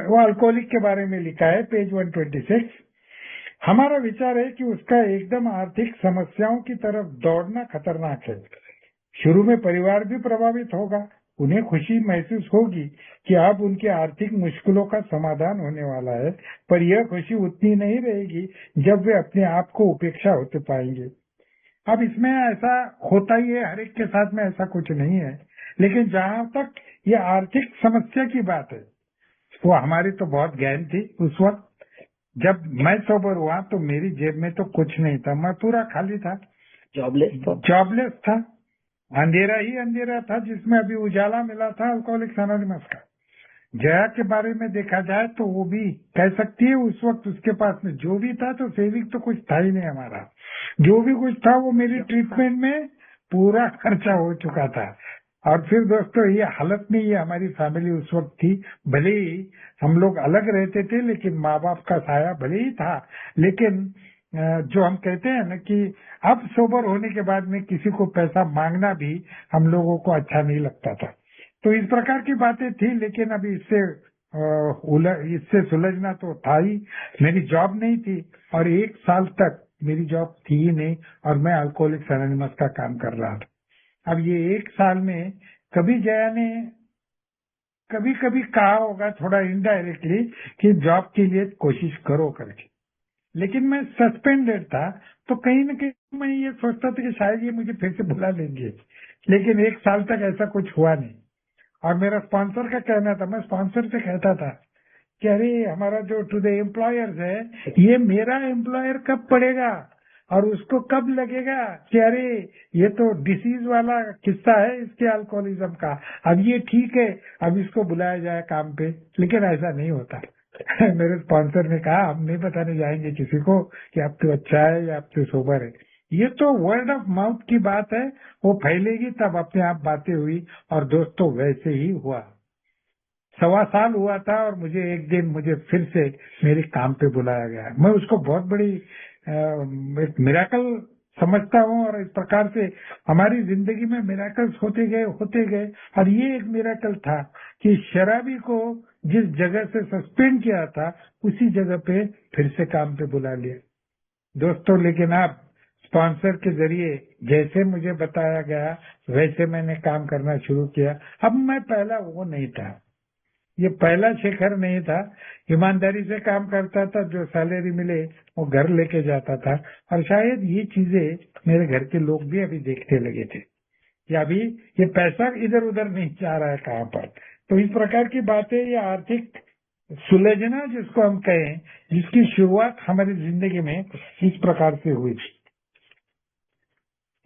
Speaker 2: वो अल्कोहलिक के बारे में लिखा है पेज 126। हमारा विचार है कि उसका एकदम आर्थिक समस्याओं की तरफ दौड़ना खतरनाक है। शुरू में परिवार भी प्रभावित होगा। उन्हें खुशी महसूस होगी कि अब उनकी आर्थिक मुश्किलों का समाधान होने वाला है, पर यह खुशी उतनी नहीं रहेगी जब वे अपने आप को उपेक्षा होते पाएंगे। अब इसमें ऐसा होता ही है, हर एक के साथ में ऐसा कुछ नहीं है। लेकिन जहां तक ये आर्थिक समस्या की बात है, वो हमारी तो बहुत गहन थी। उस वक्त जब मैं सोबर हुआ तो मेरी जेब में तो कुछ नहीं था, मैं पूरा खाली था, जॉबलेस था, अंधेरा ही अंधेरा था जिसमें अभी उजाला मिला था अल्कोहलिक्स एनोनिमस का। जया के बारे में देखा जाए तो वो भी कह सकती है उस वक्त उसके पास में जो भी था, तो सेविंग तो कुछ था ही नहीं हमारा। जो भी कुछ था वो मेरी ट्रीटमेंट में पूरा खर्चा हो चुका था। और फिर दोस्तों, ये हालत में ये हमारी फैमिली उस वक्त थी। भले ही हम लोग अलग रहते थे, लेकिन माँ बाप का साया भले ही था, लेकिन जो हम कहते हैं ना कि अब सोबर होने के बाद में किसी को पैसा मांगना भी हम लोगों को अच्छा नहीं लगता था। तो इस प्रकार की बातें थी। लेकिन अभी इससे सुलझना तो था ही। मेरी जॉब नहीं थी और 1 साल तक मेरी जॉब थी ही नहीं, और मैं अल्कोहलिक्स एनोनिमस का काम कर रहा था। अब ये 1 साल में कभी जया ने कभी कभी कहा होगा थोड़ा इनडायरेक्टली कि जॉब के लिए कोशिश करो करके, लेकिन मैं सस्पेंडेड था। तो कहीं न कहीं मैं ये सोचता था कि शायद ये मुझे फिर से बुला लेंगे, लेकिन 1 साल तक ऐसा कुछ हुआ नहीं। और मेरा स्पॉन्सर का कहना था, मैं स्पॉन्सर से कहता था कि अरे हमारा जो टू द एम्प्लॉयर्स है, ये मेरा एम्प्लॉयर कब पड़ेगा और उसको कब लगेगा कि अरे ये तो डिसीज वाला किस्सा है इसके अल्कोहलिज्म का, अब ये ठीक है, अब इसको बुलाया जाए काम पे। लेकिन ऐसा नहीं होता। मेरे स्पॉन्सर ने कहा हम नहीं बताने जाएंगे किसी को कि अब तो अच्छा है या अब तो सोबर है। ये तो वर्ड ऑफ माउथ की बात है, वो फैलेगी तब अपने आप बातें हुई। और दोस्तों, वैसे ही हुआ। 1.25 साल हुआ था और मुझे एक दिन फिर से मेरे काम पे बुलाया गया। मैं उसको बहुत बड़ी एक मिराकल समझता हूँ। और इस प्रकार से हमारी जिंदगी में मिराकल्स होते गए। और ये एक मिराकल था कि शराबी को जिस जगह से सस्पेंड किया था, उसी जगह पे फिर से काम पे बुला लिया। दोस्तों, लेकिन आप स्पॉन्सर के जरिए जैसे मुझे बताया गया वैसे मैंने काम करना शुरू किया। अब मैं पहला वो नहीं था, ये पहला शेखर नहीं था। ईमानदारी से काम करता था, जो सैलरी मिले वो घर लेके जाता था। और शायद ये चीजें मेरे घर के लोग भी अभी देखने लगे थे कि अभी ये पैसा इधर उधर नहीं जा रहा है कहाँ पर। तो इस प्रकार की बातें, ये आर्थिक सुलझना जिसको हम कहें, जिसकी शुरुआत हमारी जिंदगी में इस प्रकार से हुई थी।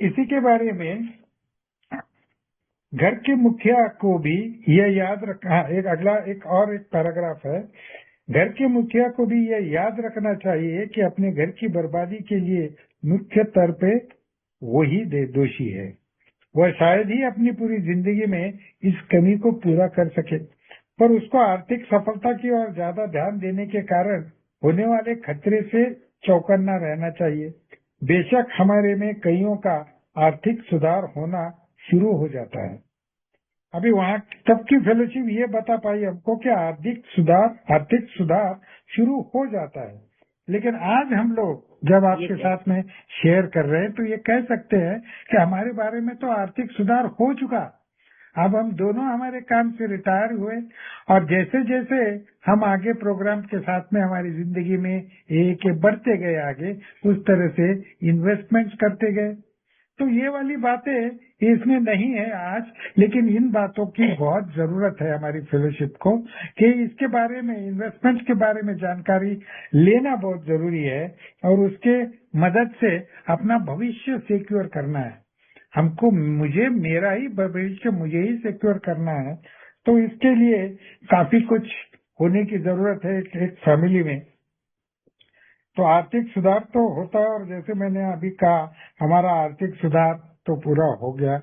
Speaker 2: इसी के बारे में घर के मुखिया को भी यह याद रखना, एक पैराग्राफ है। घर के मुखिया को भी यह याद रखना चाहिए कि अपने घर की बर्बादी के लिए मुख्य तौर पे वही दोषी है। वह शायद ही अपनी पूरी जिंदगी में इस कमी को पूरा कर सके, पर उसको आर्थिक सफलता की ओर ज्यादा ध्यान देने के कारण होने वाले खतरे से चौकन्ना रहना चाहिए। बेशक हमारे में कईयों का आर्थिक सुधार होना शुरू हो जाता है। अभी वहाँ तब की फेलोशिप ये बता पाई हमको कि आर्थिक सुधार शुरू हो जाता है। लेकिन आज हम लोग जब आपके साथ में शेयर कर रहे हैं तो ये कह सकते हैं कि हमारे बारे में तो आर्थिक सुधार हो चुका। अब हम दोनों हमारे काम से रिटायर हुए और जैसे जैसे हम आगे प्रोग्राम के साथ में हमारी जिंदगी में एक बढ़ते गए आगे, उस तरह से इन्वेस्टमेंट्स करते गए। तो ये वाली बातें इसमें नहीं है आज, लेकिन इन बातों की बहुत जरूरत है हमारी फेलोशिप को कि इसके बारे में, इन्वेस्टमेंट के बारे में जानकारी लेना बहुत जरूरी है और उसके मदद से अपना भविष्य सिक्योर करना है। हमको मेरा ही भविष्य मुझे ही सिक्योर करना है। तो इसके लिए काफी कुछ होने की जरूरत है एक फैमिली में। तो आर्थिक सुधार तो होता है और जैसे मैंने अभी कहा, हमारा आर्थिक सुधार तो पूरा हो गया।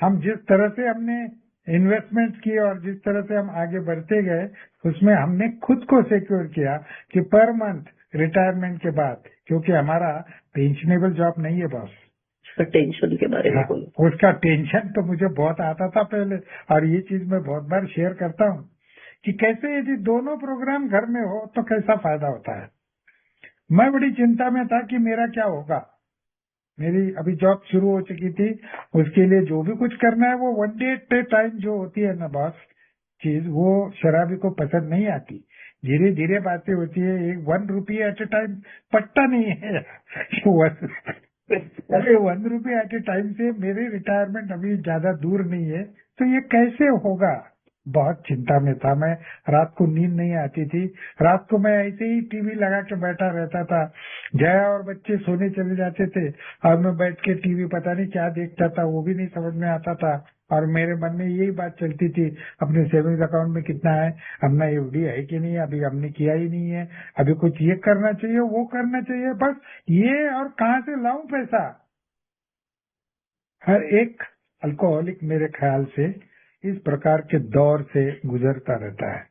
Speaker 2: हम जिस तरह से हमने इन्वेस्टमेंट किए और जिस तरह से हम आगे बढ़ते गए, उसमें हमने खुद को सिक्योर किया कि पर मंथ रिटायरमेंट के बाद, क्योंकि हमारा पेंशनेबल जॉब नहीं है बॉस,
Speaker 3: टेंशन के बारे में बोलो।
Speaker 2: उसका टेंशन तो मुझे बहुत आता था पहले, और ये चीज मैं बहुत बार शेयर करता हूँ कि कैसे यदि दोनों प्रोग्राम घर में हो तो कैसा फायदा होता है। मैं बड़ी चिंता में था कि मेरा क्या होगा। मेरी अभी जॉब शुरू हो चुकी थी, उसके लिए जो भी कुछ करना है वो 1 डे एट ए टाइम जो होती है ना बॉस चीज, वो शराबी को पसंद नहीं आती। धीरे धीरे बातें होती है। एक 1 रुपये एट ए टाइम पट्टा नहीं है। अरे 1 रुपये एट ए टाइम से मेरी रिटायरमेंट अभी ज्यादा दूर नहीं है। तो ये कैसे होगा, बहुत चिंता में था मैं। रात को नींद नहीं आती थी। रात को मैं ऐसे ही टीवी लगा के बैठा रहता था। जया और बच्चे सोने चले जाते थे और मैं बैठ के टीवी पता नहीं क्या देखता था, वो भी नहीं समझ में आता था। और मेरे मन में यही बात चलती थी, अपने सेविंग्स अकाउंट में कितना है, अपना एफडी है कि नहीं, अभी हमने किया ही नहीं है, अभी कुछ ये करना चाहिए वो करना चाहिए, बस ये, और कहाँ से लाऊं पैसा। हर एक अल्कोहलिक मेरे ख्याल से इस प्रकार के दौर से गुजरता रहता है।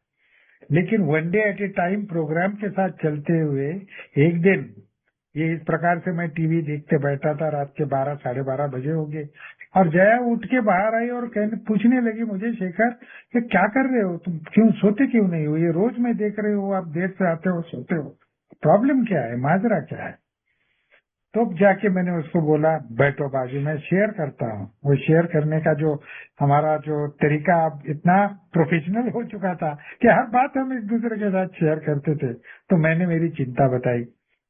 Speaker 2: लेकिन 1 day at a time program के साथ चलते हुए एक दिन ये इस प्रकार से मैं टीवी देखते बैठा था, रात के 12 साढ़े 12 बजे हो गए और जया उठ के बाहर आई और पूछने लगी मुझे, शेखर ये क्या कर रहे हो तुम, क्यों सोते क्यों नहीं हो, ये रोज मैं देख रही हूँ आप देर से आते हो सोते हो, प्रॉब्लम क्या है, माजरा क्या है। तो जाके मैंने उसको बोला बैठो बाजू में शेयर करता हूँ। वो शेयर करने का जो हमारा जो तरीका अब इतना प्रोफेशनल हो चुका था कि हर बात हम एक दूसरे के साथ शेयर करते थे। तो मैंने मेरी चिंता बताई।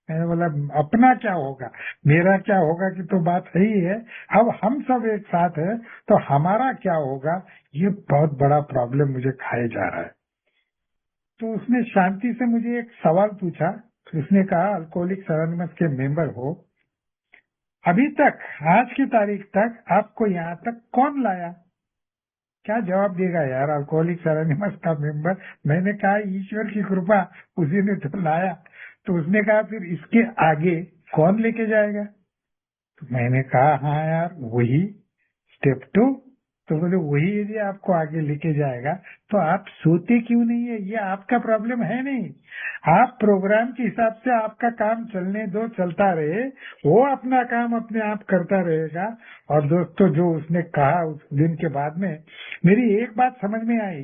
Speaker 2: मैंने बोला अपना क्या होगा, मेरा क्या होगा कि तो बात सही है, अब हम सब एक साथ है तो हमारा क्या होगा, ये बहुत बड़ा प्रॉब्लम मुझे खाए जा रहा है। तो उसने शांति से मुझे एक सवाल पूछा। उसने कहा अल्कोहलिक्स एनोनिमस के मेंबर हो, अभी तक आज की तारीख तक आपको यहाँ तक कौन लाया। क्या जवाब देगा यार अल्कोहलिक्स एनोनिमस का मेंबर। मैंने कहा ईश्वर की कृपा, उसी ने तो लाया। तो उसने कहा फिर इसके आगे कौन लेके जाएगा। तो मैंने कहा हाँ यार वही स्टेप 2। तो बोले वही यदि आपको आगे लेके जाएगा तो आप सोते क्यों नहीं है, ये आपका प्रॉब्लम है नहीं। आप प्रोग्राम के हिसाब से आपका काम चलने दो, चलता रहे, वो अपना काम अपने आप करता रहेगा। और दोस्तों जो उसने कहा उस दिन के बाद में मेरी एक बात समझ में आई,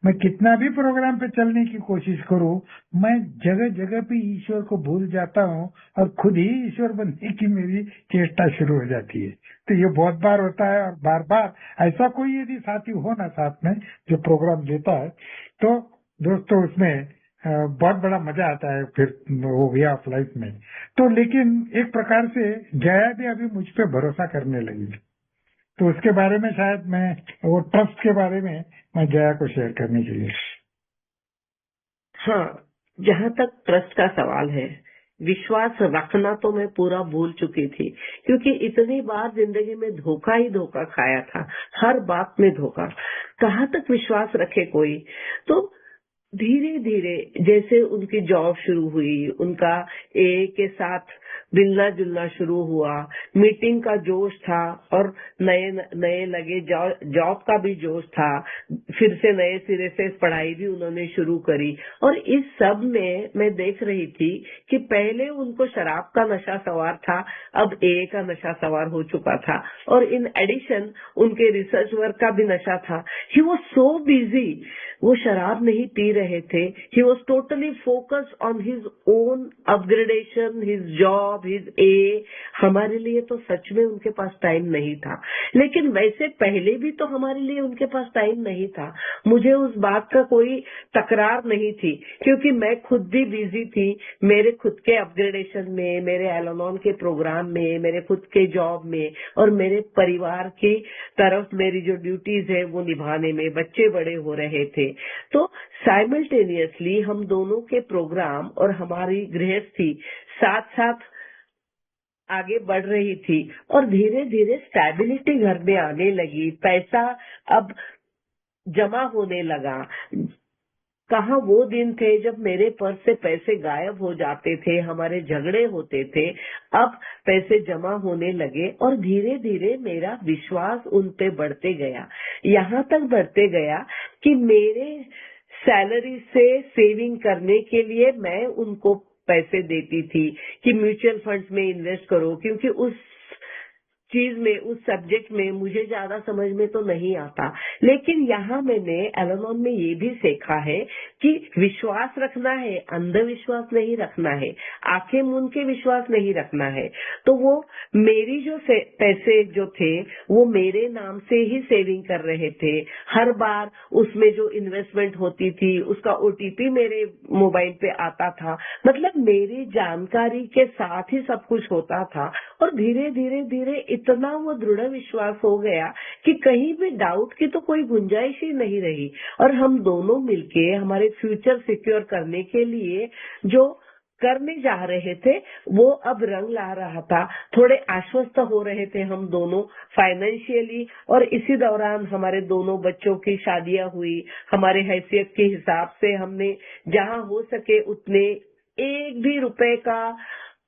Speaker 2: मैं कितना भी प्रोग्राम पे चलने की कोशिश करूं, मैं जगह जगह पे ईश्वर को भूल जाता हूं और खुद ही ईश्वर बनने की मेरी चेष्टा शुरू हो जाती है। तो ये बहुत बार होता है और बार बार ऐसा कोई यदि साथी हो ना साथ में जो प्रोग्राम देता है तो दोस्तों उसमें बहुत बड़ा मजा आता है फिर वो वे ऑफ लाइफ में। तो लेकिन एक प्रकार से जया भी अभी मुझ पे भरोसा करने लगी, तो उसके बारे में शायद मैं वो ट्रस्ट के बारे में मैं जया को शेयर करने के लिए।
Speaker 3: हाँ, जहाँ तक ट्रस्ट का सवाल है, विश्वास रखना तो मैं पूरा भूल चुकी थी, क्योंकि इतनी बार जिंदगी में धोखा ही धोखा खाया था, हर बात में धोखा। कहाँ तक विश्वास रखे कोई। तो धीरे धीरे जैसे उनकी जॉब शुरू हुई, उनका ए के साथ मिलना जुलना शुरू हुआ, मीटिंग का जोश था और नए नए लगे जॉब का भी जोश था, फिर से नए सिरे से पढ़ाई भी उन्होंने शुरू करी। और इस सब में मैं देख रही थी कि पहले उनको शराब का नशा सवार था, अब ए का नशा सवार हो चुका था, और इन एडिशन उनके रिसर्च वर्क का भी नशा था। ही वॉज सो बिजी, वो शराब नहीं पी रहे थे, he was totally focused on his own upgradation, his job, his a. हमारे लिए तो सच में उनके पास टाइम नहीं था, लेकिन वैसे पहले भी तो हमारे लिए उनके पास टाइम नहीं था। मुझे उस बात का कोई तकरार नहीं थी, क्योंकि मैं खुद भी बिजी थी मेरे खुद के अपग्रेडेशन में, मेरे एल-एन-ओन के प्रोग्राम में, मेरे खुद के जॉब में, और मेरे परिवार की तरफ मेरी जो ड्यूटीज है वो निभाने में। बच्चे बड़े हो रहे थे, तो साइमल्टेनियसली हम दोनों के प्रोग्राम और हमारी गृहस्थी साथ साथ आगे बढ़ रही थी, और धीरे धीरे स्टेबिलिटी घर में आने लगी, पैसा अब जमा होने लगा। कहाँ वो दिन थे जब मेरे पर्स से पैसे गायब हो जाते थे, हमारे झगड़े होते थे, अब पैसे जमा होने लगे, और धीरे धीरे मेरा विश्वास उन पे बढ़ते गया। यहाँ तक बढ़ते गया कि मेरे सैलरी से सेविंग करने के लिए मैं उनको पैसे देती थी कि म्यूचुअल फंड्स में इन्वेस्ट करो, क्योंकि उस चीज में, उस सब्जेक्ट में मुझे ज्यादा समझ में तो नहीं आता। लेकिन यहाँ मैंने एल-एन-ओन में ये भी सीखा है कि विश्वास रखना है, अंधविश्वास नहीं रखना है, आंखें मूंद के विश्वास नहीं रखना है। तो वो मेरी जो पैसे जो थे वो मेरे नाम से ही सेविंग कर रहे थे। हर बार उसमें जो इन्वेस्टमेंट होती थी उसका OTP मेरे मोबाइल पे आता था, मतलब मेरी जानकारी के साथ ही सब कुछ होता था। और धीरे धीरे धीरे इतना वो दृढ़ विश्वास हो गया कि कहीं भी डाउट की तो कोई गुंजाइश ही नहीं रही। और हम दोनों मिलके हमारे फ्यूचर सिक्योर करने के लिए जो करने जा रहे थे वो अब रंग ला रहा था। थोड़े आश्वस्त हो रहे थे हम दोनों फाइनेंशियली, और इसी दौरान हमारे दोनों बच्चों की शादियां हुई। हमारे हैसियत के हिसाब से हमने जहां हो सके उतने, एक भी रुपए का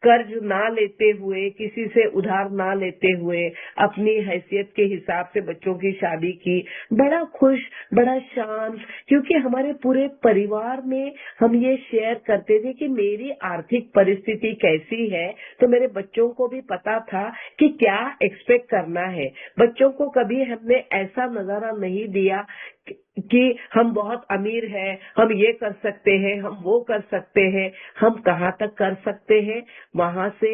Speaker 3: कर्ज ना लेते हुए, किसी से उधार ना लेते हुए, अपनी हैसियत के हिसाब से बच्चों की शादी की। बड़ा खुश, बड़ा शांत, क्योंकि हमारे पूरे परिवार में हम ये शेयर करते थे कि मेरी आर्थिक परिस्थिति कैसी है, तो मेरे बच्चों को भी पता था कि क्या एक्सपेक्ट करना है। बच्चों को कभी हमने ऐसा नजारा नहीं दिया कि हम बहुत अमीर हैं, हम ये कर सकते हैं, हम वो कर सकते हैं। हम कहाँ तक कर सकते हैं वहां से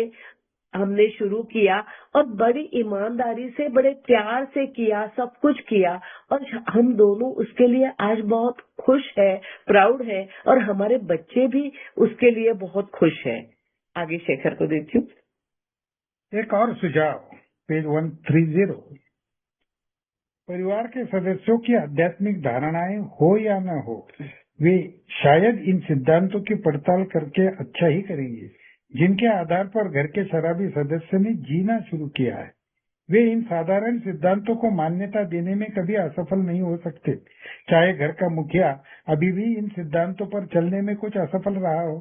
Speaker 3: हमने शुरू किया, और बड़ी ईमानदारी से, बड़े प्यार से किया, सब कुछ किया। और हम दोनों उसके लिए आज बहुत खुश है, प्राउड है, और हमारे बच्चे भी उसके लिए बहुत खुश है। आगे शेखर को देती हूँ।
Speaker 2: एक और सुझाव, पेज 130। परिवार के सदस्यों की आध्यात्मिक धारणाएं हो या न हो, वे शायद इन सिद्धांतों की पड़ताल करके अच्छा ही करेंगे जिनके आधार पर घर के शराबी सदस्य ने जीना शुरू किया है। वे इन साधारण सिद्धांतों को मान्यता देने में कभी असफल नहीं हो सकते, चाहे घर का मुखिया अभी भी इन सिद्धांतों पर चलने में कुछ असफल रहा हो।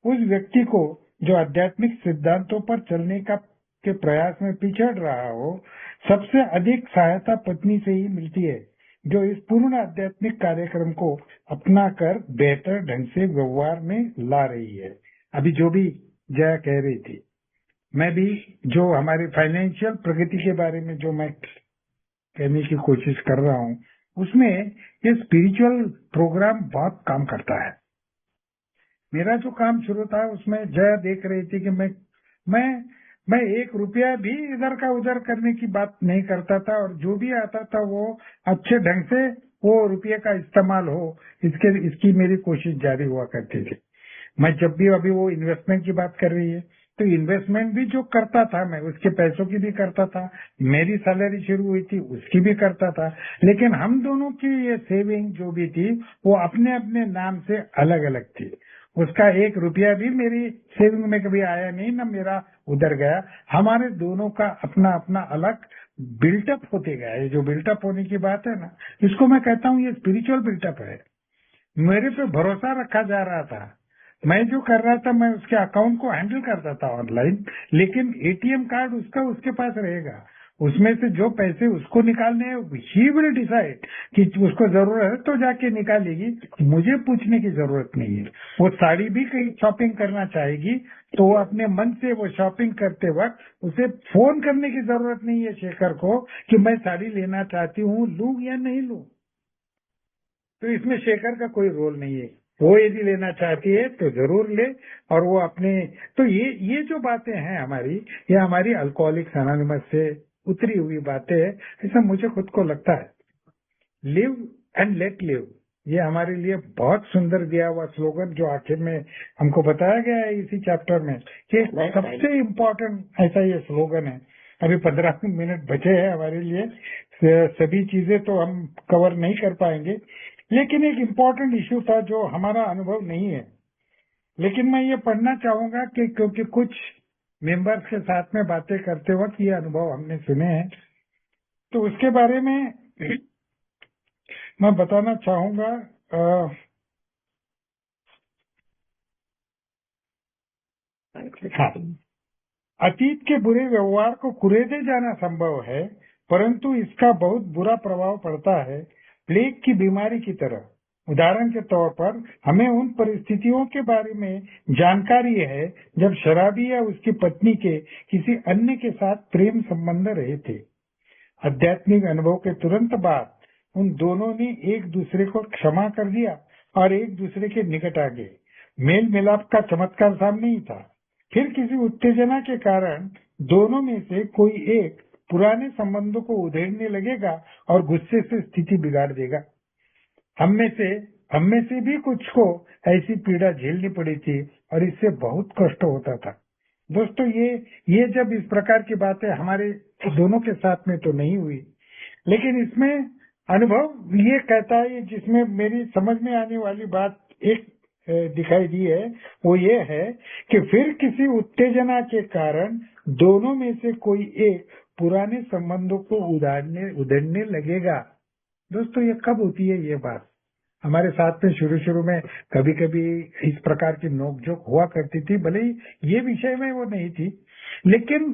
Speaker 2: उस व्यक्ति को जो आध्यात्मिक सिद्धांतों पर चलने के प्रयास में पिछड़ रहा हो, सबसे अधिक सहायता पत्नी से ही मिलती है, जो इस पूर्ण आध्यात्मिक कार्यक्रम को अपनाकर बेहतर ढंग से व्यवहार में ला रही है। अभी जो भी जया कह रही थी, मैं भी जो हमारी फाइनेंशियल प्रगति के बारे में जो मैं कहने की कोशिश कर रहा हूँ, उसमें ये स्पिरिचुअल प्रोग्राम बहुत काम करता है। मेरा जो काम शुरू था उसमें जया देख रही थी कि मैं 1 रुपया भी इधर का उधर करने की बात नहीं करता था, और जो भी आता था वो अच्छे ढंग से वो रुपये का इस्तेमाल हो, इसकी मेरी कोशिश जारी हुआ करती थी। मैं जब भी, अभी वो इन्वेस्टमेंट की बात कर रही है, तो इन्वेस्टमेंट भी जो करता था मैं, उसके पैसों की भी करता था, मेरी सैलरी शुरू हुई थी उसकी भी करता था, लेकिन हम दोनों की ये सेविंग जो भी थी वो अपने अपने नाम से अलग अलग थी। उसका 1 रुपया भी मेरी सेविंग में कभी आया नहीं, ना मेरा उधर गया। हमारे दोनों का अपना अपना अलग बिल्टअप होते गया। ये जो बिल्टअप होने की बात है ना, इसको मैं कहता हूँ ये स्पिरिचुअल बिल्टअप है। मेरे पे भरोसा रखा जा रहा था, मैं जो कर रहा था, मैं उसके अकाउंट को हैंडल करता था ऑनलाइन, लेकिन एटीएम कार्ड उसका उसके पास रहेगा, उसमें से जो पैसे उसको निकालने हैं ही विल डिसाइड कि उसको जरूरत है तो जाके निकालेगी, मुझे पूछने की जरूरत नहीं है। वो साड़ी भी कहीं शॉपिंग करना चाहेगी तो वो अपने मन से वो शॉपिंग करते वक्त उसे फोन करने की जरूरत नहीं है शेखर को कि मैं साड़ी लेना चाहती हूँ, लूं या नहीं लूं। तो इसमें शेखर का कोई रोल नहीं है। वो यदि लेना चाहती है तो जरूर ले, और वो अपने, तो ये जो बातें हैं हमारी, ये हमारी अल्कोहलिक्स एनोनिमस से उतरी हुई बातें हैं, ऐसा मुझे खुद को लगता है। लिव एंड लेट लिव, ये हमारे लिए बहुत सुंदर दिया हुआ स्लोगन जो आखिर में हमको बताया गया है इसी चैप्टर में, कि सबसे इम्पोर्टेंट ऐसा ये स्लोगन है। अभी 15 मिनट बचे हैं हमारे लिए, सभी चीजें तो हम कवर नहीं कर पाएंगे, लेकिन एक इम्पोर्टेंट इश्यू था जो हमारा अनुभव नहीं है, लेकिन मैं ये पढ़ना चाहूंगा कि क्योंकि कुछ मेंबर्स के साथ में बातें करते वक्त ये अनुभव हमने सुने हैं, तो उसके बारे में मैं बताना चाहूंगा। हाँ, अतीत के बुरे व्यवहार को कुरेदे जाना संभव है, परंतु इसका बहुत बुरा प्रभाव पड़ता है, प्लेग की बीमारी की तरह। उदाहरण के तौर पर हमें उन परिस्थितियों के बारे में जानकारी है जब शराबी या उसकी पत्नी के किसी अन्य के साथ प्रेम संबंध रहे थे। आध्यात्मिक अनुभव के तुरंत बाद उन दोनों ने एक दूसरे को क्षमा कर दिया और एक दूसरे के निकट आ गए। मेल मिलाप का चमत्कार सामने ही था। फिर किसी उत्तेजना के कारण दोनों में से कोई एक पुराने संबंधों को उधेड़ने लगेगा और गुस्से से स्थिति बिगाड़ देगा। हम में से भी कुछ को ऐसी पीड़ा झेलनी पड़ी थी और इससे बहुत कष्ट होता था। दोस्तों, ये जब इस प्रकार की बातें हमारे दोनों के साथ में तो नहीं हुई, लेकिन इसमें अनुभव ये कहता है, जिसमें मेरी समझ में आने वाली बात एक दिखाई दी है, वो ये है कि फिर किसी उत्तेजना के कारण दोनों में से कोई एक पुराने संबंधों को उधेड़ने लगेगा। दोस्तों, ये कब होती है ये बात? हमारे साथ में शुरू में कभी कभी इस प्रकार की नोकझोंक हुआ करती थी, भले ही ये विषय में वो नहीं थी, लेकिन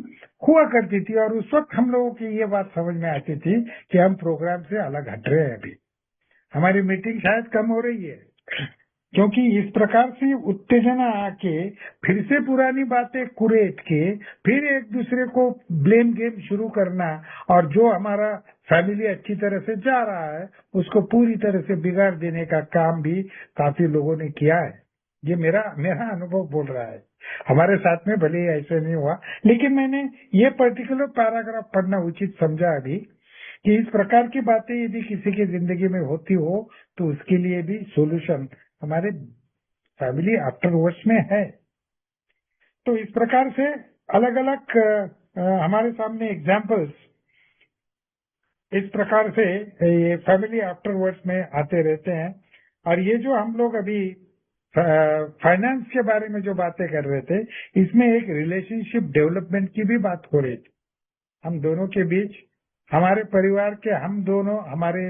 Speaker 2: हुआ करती थी, और उस वक्त हम लोगों की ये बात समझ में आती थी कि हम प्रोग्राम से अलग हट रहे हैं। अभी हमारी मीटिंग शायद कम हो रही है, क्योंकि इस प्रकार से उत्तेजना आके फिर से पुरानी बातें कुरेद के फिर एक दूसरे को ब्लेम गेम शुरू करना, और जो हमारा फैमिली अच्छी तरह से जा रहा है उसको पूरी तरह से बिगाड़ देने का काम भी काफी लोगों ने किया है। ये मेरा अनुभव बोल रहा है। हमारे साथ में भले ही ऐसे नहीं हुआ, लेकिन मैंने ये पर्टिकुलर पैराग्राफ पढ़ना उचित समझा अभी, कि इस प्रकार की बातें यदि किसी की जिंदगी में होती हो तो उसके लिए भी सोल्यूशन हमारे फैमिली आफ्टरवर्ड्स में है। तो इस प्रकार से अलग अलग हमारे सामने एग्जाम्पल्स इस प्रकार से ये फैमिली आफ्टरवर्ड्स में आते रहते हैं। और ये जो हम लोग अभी फाइनेंस के बारे में जो बातें कर रहे थे, इसमें एक रिलेशनशिप डेवलपमेंट की भी बात हो रही थी हम दोनों के बीच, हमारे परिवार के हम दोनों, हमारे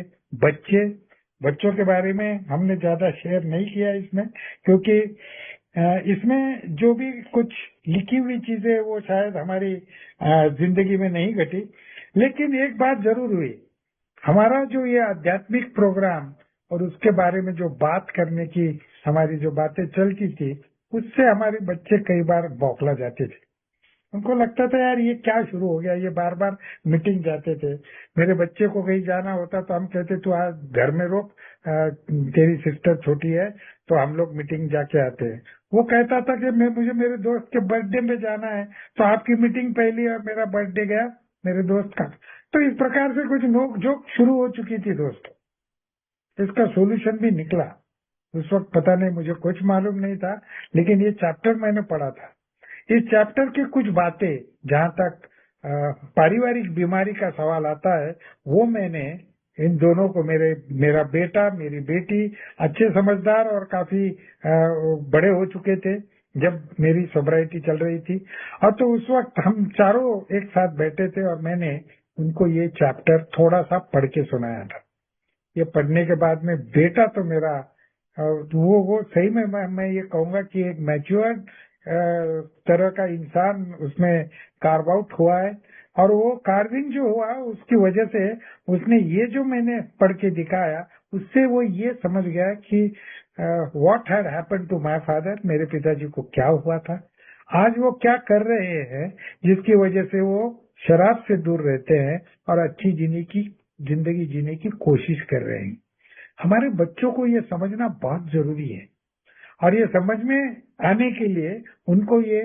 Speaker 2: बच्चों के बारे में हमने ज्यादा शेयर नहीं किया इसमें, क्योंकि इसमें जो भी कुछ लिखी हुई चीजें वो शायद हमारी जिंदगी में नहीं घटी। लेकिन एक बात जरूर हुई, हमारा जो ये आध्यात्मिक प्रोग्राम और उसके बारे में जो बात करने की हमारी जो बातें चलती थी, उससे हमारे बच्चे कई बार बौखला जाते थे। उनको लगता था यार ये क्या शुरू हो गया, ये बार बार मीटिंग जाते थे। मेरे बच्चे को कहीं जाना होता तो हम कहते तू आज घर में रुक, तेरी सिस्टर छोटी है तो हम लोग मीटिंग जाके आते हैं। वो कहता था कि मुझे मेरे दोस्त के बर्थडे में जाना है, तो आपकी मीटिंग पहली और मेरा बर्थडे गया मेरे दोस्त का। तो इस प्रकार से कुछ नोक जोक शुरू हो चुकी थी दोस्तों। इसका सोल्यूशन भी निकला। उस वक्त पता नहीं, मुझे कुछ मालूम नहीं था, लेकिन ये चैप्टर मैंने पढ़ा था। इस चैप्टर की कुछ बातें, जहाँ तक पारिवारिक बीमारी का सवाल आता है, वो मैंने इन दोनों को, मेरा बेटा मेरी बेटी अच्छे समझदार और काफी बड़े हो चुके थे जब मेरी सोब्राइटी चल रही थी। और तो उस वक्त हम चारों एक साथ बैठे थे और मैंने उनको ये चैप्टर थोड़ा सा पढ़ के सुनाया था। ये पढ़ने के बाद में बेटा तो मेरा वो सही में मैं ये कहूंगा कि एक मैच्योर्ड तरह का इंसान उसमें कार्व आउट हुआ है। और वो कार्विंग जो हुआ उसकी वजह से उसने ये जो मैंने पढ़ के दिखाया, उससे वो ये समझ गया कि what had happened to my father, मेरे पिताजी को क्या हुआ था, आज वो क्या कर रहे हैं जिसकी वजह से वो शराब से दूर रहते हैं और अच्छी जिंदगी जीने की कोशिश कर रहे हैं। हमारे बच्चों को ये समझना बहुत जरूरी है, और ये समझ में आने के लिए उनको ये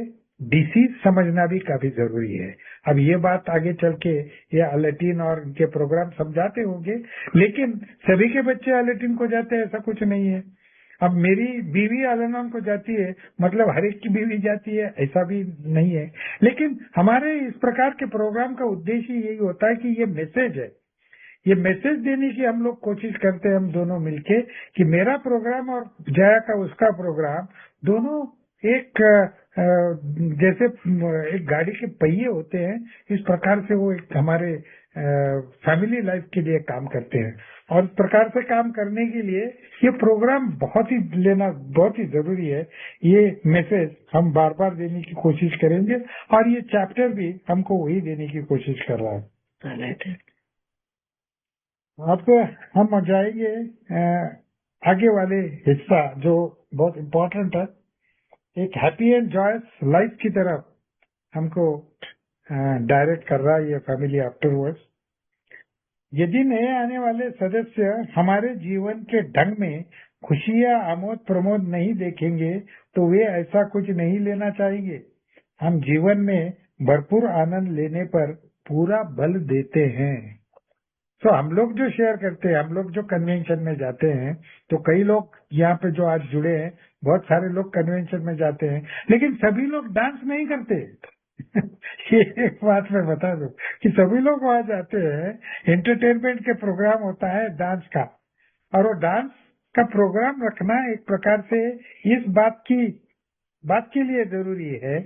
Speaker 2: डिसीज समझना भी काफी जरूरी है। अब ये बात आगे चल के ये अलेटिन और इनके प्रोग्राम समझाते होंगे, लेकिन सभी के बच्चे अलेटिन को जाते हैं ऐसा कुछ नहीं है। अब मेरी बीवी अल-अनोन को जाती है, मतलब हर एक की बीवी जाती है ऐसा भी नहीं है। लेकिन हमारे इस प्रकार के प्रोग्राम का उद्देश्य यही होता है कि ये मैसेज है, ये मैसेज देने की हम लोग कोशिश करते हैं, हम दोनों मिलके, कि मेरा प्रोग्राम और जया का उसका प्रोग्राम दोनों एक जैसे एक गाड़ी के पहिए होते हैं, इस प्रकार से वो एक हमारे फैमिली लाइफ के लिए काम करते हैं। और इस प्रकार से काम करने के लिए ये प्रोग्राम बहुत ही लेना बहुत ही जरूरी है। ये मैसेज हम बार बार देने की कोशिश करेंगे, और ये चैप्टर भी हमको वही देने की कोशिश कर रहा है। अब हम जाएंगे आगे वाले हिस्सा जो बहुत इम्पोर्टेंट है, एक हैप्पी एंड जॉयस लाइफ की तरफ हमको डायरेक्ट कर रहा है ये फैमिली आफ्टरवर्ड्स। यदि नए आने वाले सदस्य हमारे जीवन के ढंग में खुशियां आमोद प्रमोद नहीं देखेंगे तो वे ऐसा कुछ नहीं लेना चाहेंगे। हम जीवन में भरपूर आनंद लेने पर पूरा बल देते हैं। तो हम लोग जो शेयर करते हैं, हम लोग जो कन्वेंशन में जाते हैं, तो कई लोग यहाँ पे जो आज जुड़े हैं, बहुत सारे लोग कन्वेंशन में जाते हैं, लेकिन सभी लोग डांस नहीं करते। ये एक बात मैं बता दूं कि सभी लोग वहां जाते हैं, एंटरटेनमेंट के प्रोग्राम होता है डांस का, और वो डांस का प्रोग्राम रखना एक प्रकार से इस बात के लिए जरूरी है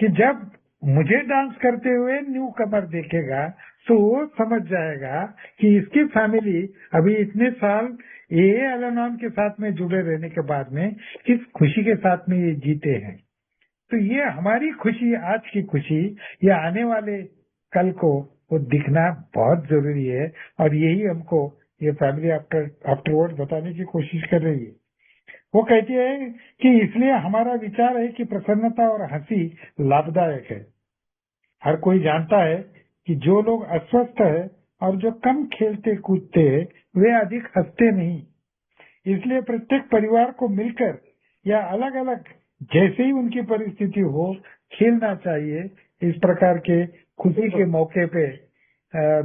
Speaker 2: कि जब मुझे डांस करते हुए न्यू कमर देखेगा तो वो समझ जाएगा कि इसकी फैमिली अभी इतने साल ये अल-अनोन के साथ में जुड़े रहने के बाद में किस खुशी के साथ में ये जीते हैं। तो ये हमारी खुशी, आज की खुशी, ये आने वाले कल को वो दिखना बहुत जरूरी है, और यही हमको ये फैमिली आफ्टरवर्ड बताने की कोशिश कर रही है। वो कहती है कि इसलिए हमारा विचार है कि प्रसन्नता और हंसी लाभदायक है। हर कोई जानता है कि जो लोग अस्वस्थ है और जो कम खेलते कूदते हैं वे अधिक हंसते नहीं। इसलिए प्रत्येक परिवार को मिलकर या अलग अलग जैसे ही उनकी परिस्थिति हो खेलना चाहिए। इस प्रकार के खुशी के मौके पे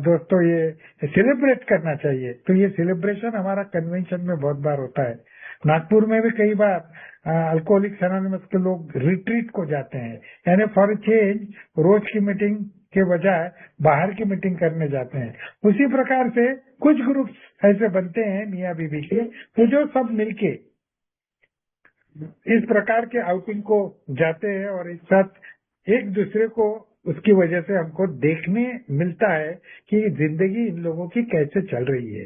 Speaker 2: दोस्तों ये सेलिब्रेट करना चाहिए। तो ये सेलिब्रेशन हमारा कन्वेंशन में बहुत बार होता है। नागपुर में भी कई बार अल्कोहलिक्स एनोनिमस के लोग रिट्रीट को जाते हैं, यानी फॉर चेंज रोज की मीटिंग के बजाय बाहर की मीटिंग करने जाते हैं। उसी प्रकार से कुछ ग्रुप्स ऐसे बनते हैं मियाँ बीवी के, तो जो सब मिलके इस प्रकार के आउटिंग को जाते हैं, और एक साथ एक दूसरे को उसकी वजह से हमको देखने मिलता है कि जिंदगी इन लोगों की कैसे चल रही है।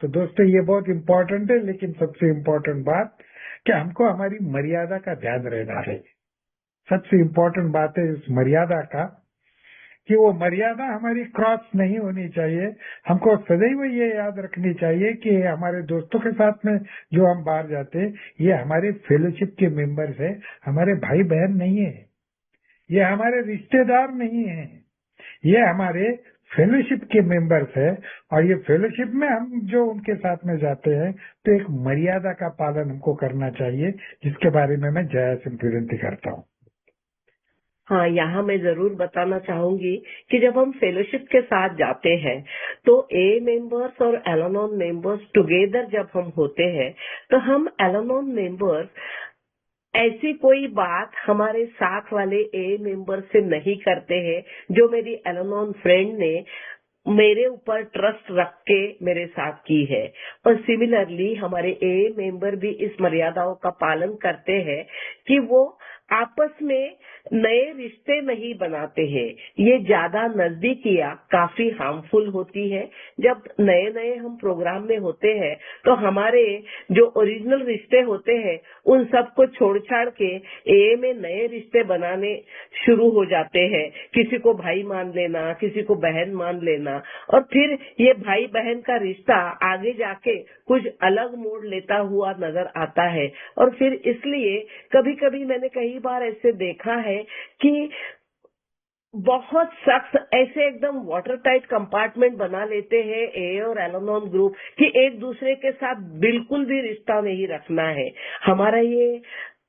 Speaker 2: तो दोस्तों ये बहुत इम्पोर्टेंट है, लेकिन सबसे इम्पोर्टेंट बात कि हमको हमारी मर्यादा का ध्यान रहना है। सबसे इम्पोर्टेंट बात है इस मर्यादा का, कि वो मर्यादा हमारी क्रॉस नहीं होनी चाहिए। हमको सदैव ये याद रखनी चाहिए कि हमारे दोस्तों के साथ में जो हम बाहर जाते हैं, ये हमारे फेलोशिप के मेंबर्स हैं, हमारे भाई बहन नहीं है। ये हमारे रिश्तेदार नहीं है, ये हमारे फेलोशिप के मेंबर्स है। और ये फेलोशिप में हम जो उनके साथ में जाते हैं तो एक मर्यादा का पालन हमको करना चाहिए, जिसके बारे में मैं जया से विनती करता हूँ।
Speaker 3: हाँ, यहाँ मैं जरूर बताना चाहूंगी कि जब हम फेलोशिप के साथ जाते हैं तो ए मेंबर्स और एलानॉन मेंबर्स टुगेदर जब हम होते हैं तो हम एलानॉन मेंबर्स ऐसी कोई बात हमारे साथ वाले ए मेंबर से नहीं करते हैं जो मेरी एलानॉन फ्रेंड ने मेरे ऊपर ट्रस्ट रख के मेरे साथ की है। और सिमिलरली हमारे ए मेंबर भी इस मर्यादाओं का पालन करते हैं कि वो आपस में नए रिश्ते नहीं बनाते हैं। ये ज्यादा नजदीकियां काफी हार्मफुल होती है। जब नए नए हम प्रोग्राम में होते हैं तो हमारे जो ओरिजिनल रिश्ते होते हैं उन सबको छोड़ छाड़ के ए में नए रिश्ते बनाने शुरू हो जाते हैं। किसी को भाई मान लेना, किसी को बहन मान लेना, और फिर ये भाई बहन का रिश्ता आगे जाके कुछ अलग मोड़ लेता हुआ नजर आता है। और फिर इसलिए कभी कभी मैंने कई बार ऐसे देखा है कि बहुत शख्स ऐसे एकदम वाटर टाइट कंपार्टमेंट बना लेते हैं ए और एलानॉन ग्रुप कि एक दूसरे के साथ बिल्कुल भी रिश्ता नहीं रखना है। हमारा ये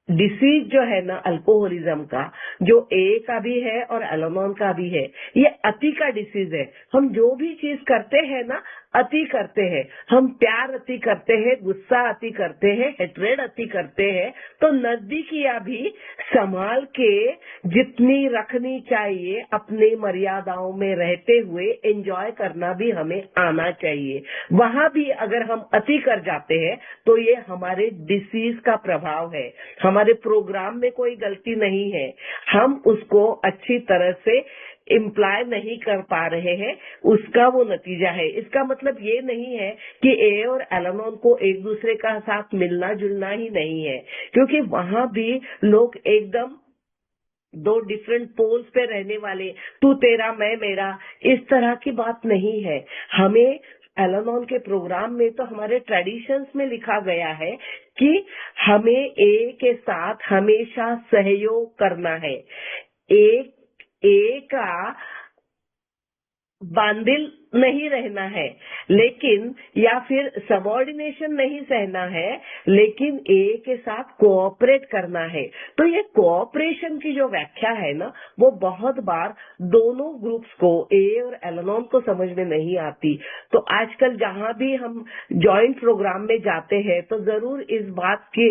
Speaker 3: डिसीज जो है ना अल्कोहलिज्म का, जो ए का भी है और एलानॉन का भी है, ये अति का डिसीज है। हम जो भी चीज करते हैं ना अति करते हैं। हम प्यार अति करते हैं, गुस्सा अति करते हैं, हेट्रेड अति करते हैं। तो नजदीकियां भी संभाल के जितनी रखनी चाहिए अपने मर्यादाओं में रहते हुए एंजॉय करना भी हमें आना चाहिए। वहां भी अगर हम अति कर जाते हैं तो ये हमारे डिसीज का प्रभाव है। हमारे प्रोग्राम में कोई गलती नहीं है, हम उसको अच्छी तरह से इम्प्लाय नहीं कर पा रहे हैं, उसका वो नतीजा है। इसका मतलब ये नहीं है कि ए और एलानॉन को एक दूसरे का साथ मिलना जुलना ही नहीं है, क्योंकि वहां भी लोग एकदम दो डिफरेंट पोल्स पे रहने वाले, तू तेरा मैं मेरा, इस तरह की बात नहीं है। हमें एलानॉन के प्रोग्राम में तो हमारे ट्रेडिशंस में लिखा गया है कि हमें ए के साथ हमेशा सहयोग करना है। ए का बांदिल नहीं रहना है, लेकिन या फिर सबऑर्डिनेशन नहीं सहना है, लेकिन ए के साथ कोऑपरेट करना है। तो ये कोऑपरेशन की जो व्याख्या है ना, वो बहुत बार दोनों ग्रुप्स को, ए और एलानॉन को समझ में नहीं आती। तो आजकल जहां भी हम जॉइंट प्रोग्राम में जाते हैं तो जरूर इस बात की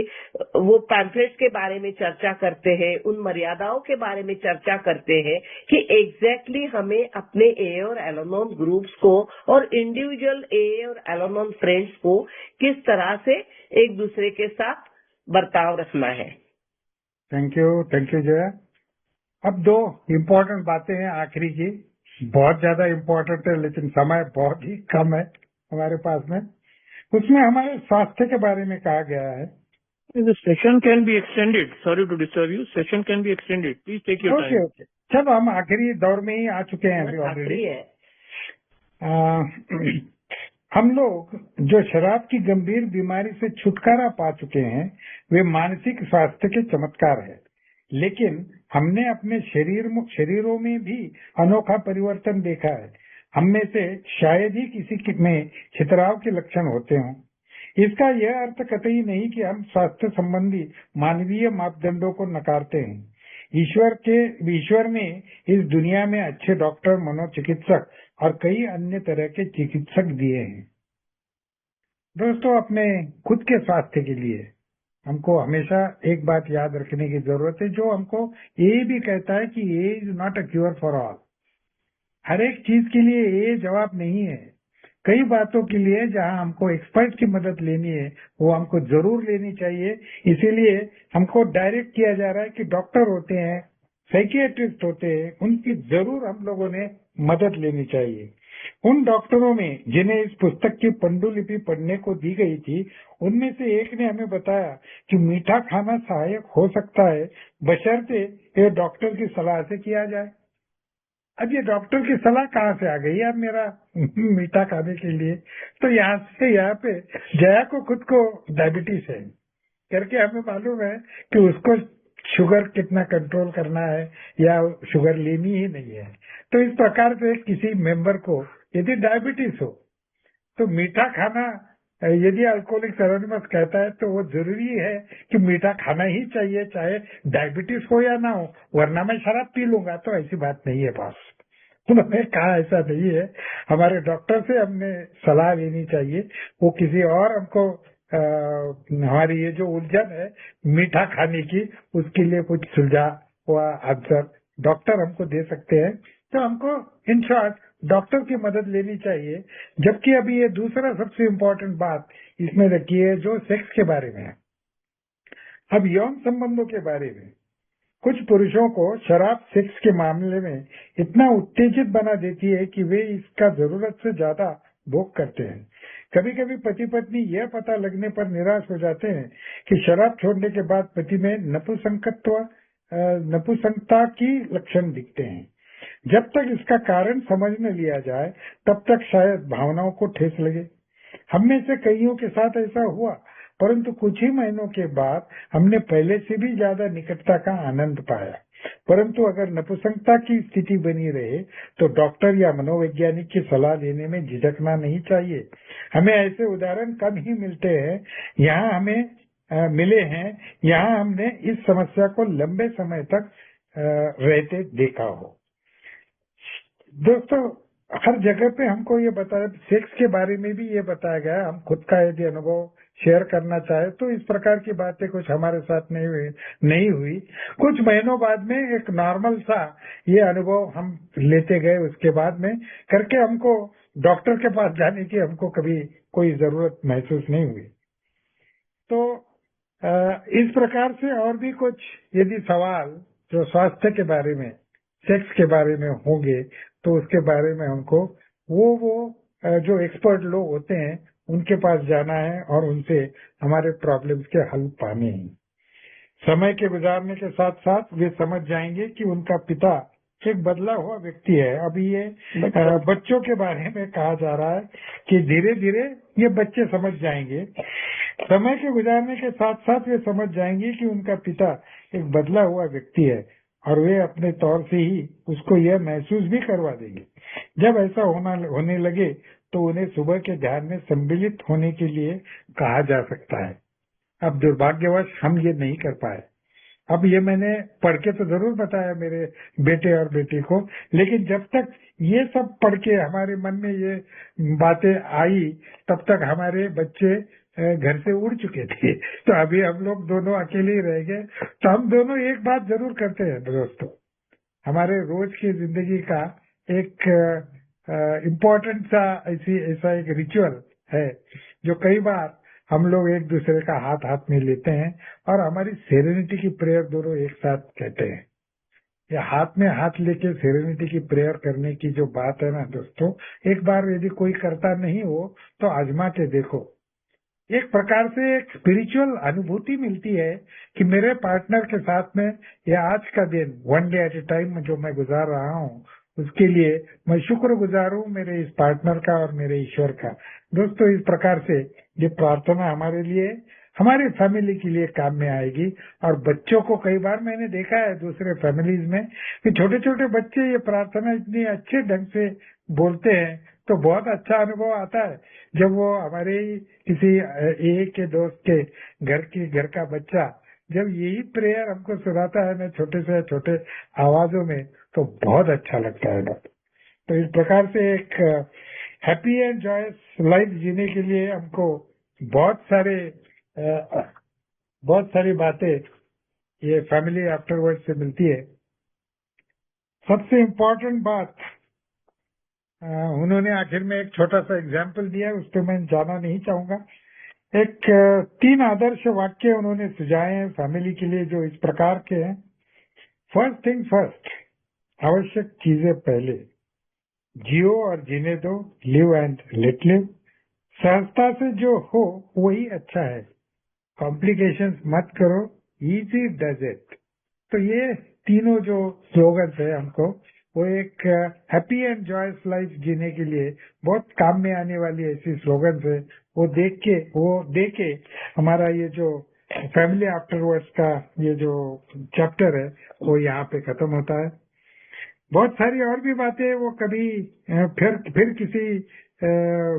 Speaker 3: वो पैम्फलेट्स के बारे में चर्चा करते हैं, उन मर्यादाओं के बारे में चर्चा करते हैं कि एग्जैक्टली हमें अपने ए और एलानॉन ग्रुप्स को और इंडिविजुअल ए और एलानॉन फ्रेंड्स को किस तरह से एक दूसरे के साथ बर्ताव रखना है।
Speaker 2: Thank you Jaya. अब दो इम्पोर्टेंट बातें हैं आखिरी की, बहुत ज्यादा इम्पोर्टेंट है लेकिन समय बहुत ही कम है हमारे पास में। उसमें हमारे स्वास्थ्य के बारे में कहा गया है।
Speaker 1: The session can be extended. Sorry to disturb you. Session can be extended. Please take your time.
Speaker 2: Okay, चलो हम आखिरी दौर में ही आ चुके हैं अभी ऑलरेडी। हम लोग जो शराब की गंभीर बीमारी से छुटकारा पा चुके हैं वे मानसिक स्वास्थ्य के चमत्कार है, लेकिन हमने अपने शरीरों में भी अनोखा परिवर्तन देखा है। हम में से शायद ही किसी में छितराव के लक्षण होते हों। इसका यह अर्थ कतई नहीं कि हम स्वास्थ्य संबंधी मानवीय मापदंडों को नकारते हैं। ईश्वर ने इस दुनिया में अच्छे डॉक्टर, मनोचिकित्सक और कई अन्य तरह के चिकित्सक दिए हैं। दोस्तों, अपने खुद के स्वास्थ्य के लिए हमको हमेशा एक बात याद रखने की जरूरत है, जो हमको ये भी कहता है कि a is not a cure for all. हर एक चीज के लिए ये जवाब नहीं है। कई बातों के लिए जहां हमको एक्सपर्ट की मदद लेनी है वो हमको जरूर लेनी चाहिए। इसीलिए हमको डायरेक्ट किया जा रहा है कि डॉक्टर होते हैं, साइकियाट्रिस्ट होते हैं, उनकी जरूर हम लोगों ने मदद लेनी चाहिए। उन डॉक्टरों में जिन्हें इस पुस्तक की पंडुलिपि पढ़ने को दी गई थी, उनमें से एक ने हमें बताया कि मीठा खाना सहायक हो सकता है, बशर्ते ये डॉक्टर की सलाह से किया जाए। अब ये डॉक्टर की सलाह कहाँ से आ गई अब मेरा मीठा खाने के लिए? तो यहाँ पे जया को खुद को डायबिटीज है करके हमें मालूम है कि उसको शुगर कितना कंट्रोल करना है या शुगर लेनी ही नहीं है। तो इस प्रकार से किसी मेंबर को यदि डायबिटीज हो तो मीठा खाना, यदि अल्कोहलिक्स एनोनिमस कहता है तो वो जरूरी है कि मीठा खाना ही चाहिए, चाहे डायबिटीज हो या ना हो, वरना मैं शराब पी लूंगा। तो ऐसी बात नहीं है बॉस। उन्होंने कहा ऐसा नहीं है। हमारे डॉक्टर से हमने सलाह लेनी चाहिए। वो किसी और हमको हमारी ये जो उलझन है मीठा खाने की, उसके लिए कुछ सुझाव व आंसर डॉक्टर हमको दे सकते हैं। तो हमको इन शॉर्ट डॉक्टर की मदद लेनी चाहिए। जबकि अभी ये दूसरा सबसे इम्पोर्टेंट बात इसमें रखी है जो सेक्स के बारे में है। अब यौन संबंधों के बारे में कुछ पुरुषों को शराब सेक्स के मामले में इतना उत्तेजित बना देती है कि वे इसका जरूरत से ज्यादा भोग करते हैं। कभी कभी पति पत्नी यह पता लगने पर निराश हो जाते हैं कि शराब छोड़ने के बाद पति में नपुंसकता की लक्षण दिखते हैं। जब तक इसका कारण समझ न लिया जाए तब तक शायद भावनाओं को ठेस लगे। हम में से कईयों के साथ ऐसा हुआ, परंतु कुछ ही महीनों के बाद हमने पहले से भी ज्यादा निकटता का आनंद पाया। परंतु अगर नपुंसकता की स्थिति बनी रहे तो डॉक्टर या मनोवैज्ञानिक की सलाह लेने में झिझकना नहीं चाहिए। हमें ऐसे उदाहरण कम ही मिलते हैं। यहाँ हमें मिले हैं, यहाँ हमने इस समस्या को लंबे समय तक रहते देखा हो। दोस्तों, हर जगह पे हमको ये बताया, सेक्स के बारे में भी ये बताया गया। हम खुद का यदि अनुभव शेयर करना चाहे तो इस प्रकार की बातें कुछ हमारे साथ नहीं हुई। कुछ महीनों बाद में एक नॉर्मल सा ये अनुभव हम लेते गए। उसके बाद में करके हमको डॉक्टर के पास जाने की हमको कभी कोई जरूरत महसूस नहीं हुई। तो इस प्रकार से और भी कुछ यदि सवाल जो स्वास्थ्य के बारे में, सेक्स के बारे में होंगे तो उसके बारे में हमको वो जो एक्सपर्ट लोग होते हैं उनके पास जाना है और उनसे हमारे प्रॉब्लम्स के हल पाने हैं। समय के गुजारने के साथ साथ वे समझ जाएंगे कि उनका पिता एक बदला हुआ व्यक्ति है। अभी ये बच्चों के बारे में कहा जा रहा है कि धीरे धीरे ये बच्चे समझ जाएंगे। समय के गुजारने के साथ साथ वे समझ जाएंगे कि उनका पिता एक बदला हुआ व्यक्ति है और वे अपने तौर से ही उसको यह महसूस भी करवा देंगे। जब ऐसा होने लगे तो उन्हें सुबह के ध्यान में सम्मिलित होने के लिए कहा जा सकता है। अब दुर्भाग्यवश हम ये नहीं कर पाए। अब ये मैंने पढ़ के तो जरूर बताया मेरे बेटे और बेटी को, लेकिन जब तक ये सब पढ़ के हमारे मन में ये बातें आई तब तक हमारे बच्चे घर से उड़ चुके थे। तो अभी हम लोग दोनों अकेले ही रह गए। तो हम दोनों एक बात जरूर करते हैं दोस्तों, हमारे रोज की जिंदगी का एक इम्पोर्टेंट सा ऐसा एक रिचुअल है जो कई बार हम लोग एक दूसरे का हाथ हाथ में लेते हैं और हमारी सेरेनिटी की प्रेयर दोनों एक साथ कहते हैं। या हाथ में हाथ लेके सेरेनिटी की प्रेयर करने की जो बात है ना दोस्तों, एक बार यदि कोई करता नहीं हो तो आजमा के देखो। एक प्रकार से एक स्पिरिचुअल अनुभूति मिलती है कि मेरे पार्टनर के साथ में यह आज का दिन one day at a time जो मैं गुजार रहा हूँ उसके लिए मैं शुक्रगुजार हूँ मेरे इस पार्टनर का और मेरे ईश्वर का। दोस्तों, इस प्रकार से ये प्रार्थना हमारे लिए, हमारी फैमिली के लिए काम में आएगी। और बच्चों को कई बार मैंने देखा है दूसरे फैमिलीज में कि छोटे छोटे बच्चे ये प्रार्थना इतनी अच्छे ढंग से बोलते हैं तो बहुत अच्छा अनुभव आता है। जब वो हमारे किसी एक के दोस्त के घर का बच्चा जब यही प्रेयर हमको सुनाता है ना छोटे से छोटे आवाजों में तो बहुत अच्छा लगता है। तो इस प्रकार से एक हैप्पी एंड जॉयस लाइफ जीने के लिए हमको बहुत सारी बातें ये फैमिली आफ्टरवर्ड से मिलती है। सबसे इम्पोर्टेंट बात उन्होंने आखिर में एक छोटा सा एग्जाम्पल दिया, उस पर मैं जाना नहीं चाहूंगा। एक 3 आदर्श वाक्य उन्होंने सुझाए हैं फैमिली के लिए जो इस प्रकार के हैं। फर्स्ट थिंग फर्स्ट, आवश्यक चीजें पहले, जियो और जीने दो, लिव एंड लेट लिव, सहजता से जो हो वही अच्छा है, कॉम्प्लिकेशंस मत करो, इजी डज इट। तो ये तीनों जो स्लोगन्स है हमको वो एक हैप्पी एंड जॉयस लाइफ जीने के लिए बहुत काम में आने वाली ऐसी स्लोगन्स है। वो दे के हमारा ये जो फैमिली आफ्टरवर्ड्स का ये जो चैप्टर है वो यहाँ पे खत्म होता है। बहुत सारी और भी बातें वो कभी फिर किसी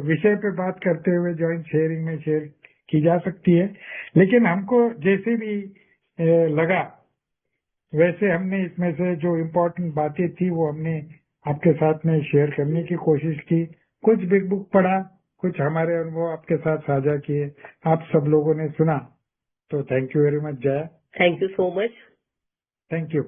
Speaker 2: विषय पे बात करते हुए जॉइंट शेयरिंग में शेयर की जा सकती है, लेकिन हमको जैसे भी लगा वैसे हमने इसमें से जो इम्पोर्टेंट बातें थी वो हमने आपके साथ में शेयर करने की कोशिश की। कुछ बिग बुक पढ़ा, कुछ हमारे अनुभव आपके साथ साझा किए, आप सब लोगों ने सुना, तो thank you very much Jaya.
Speaker 3: Thank you so much.
Speaker 2: Thank you.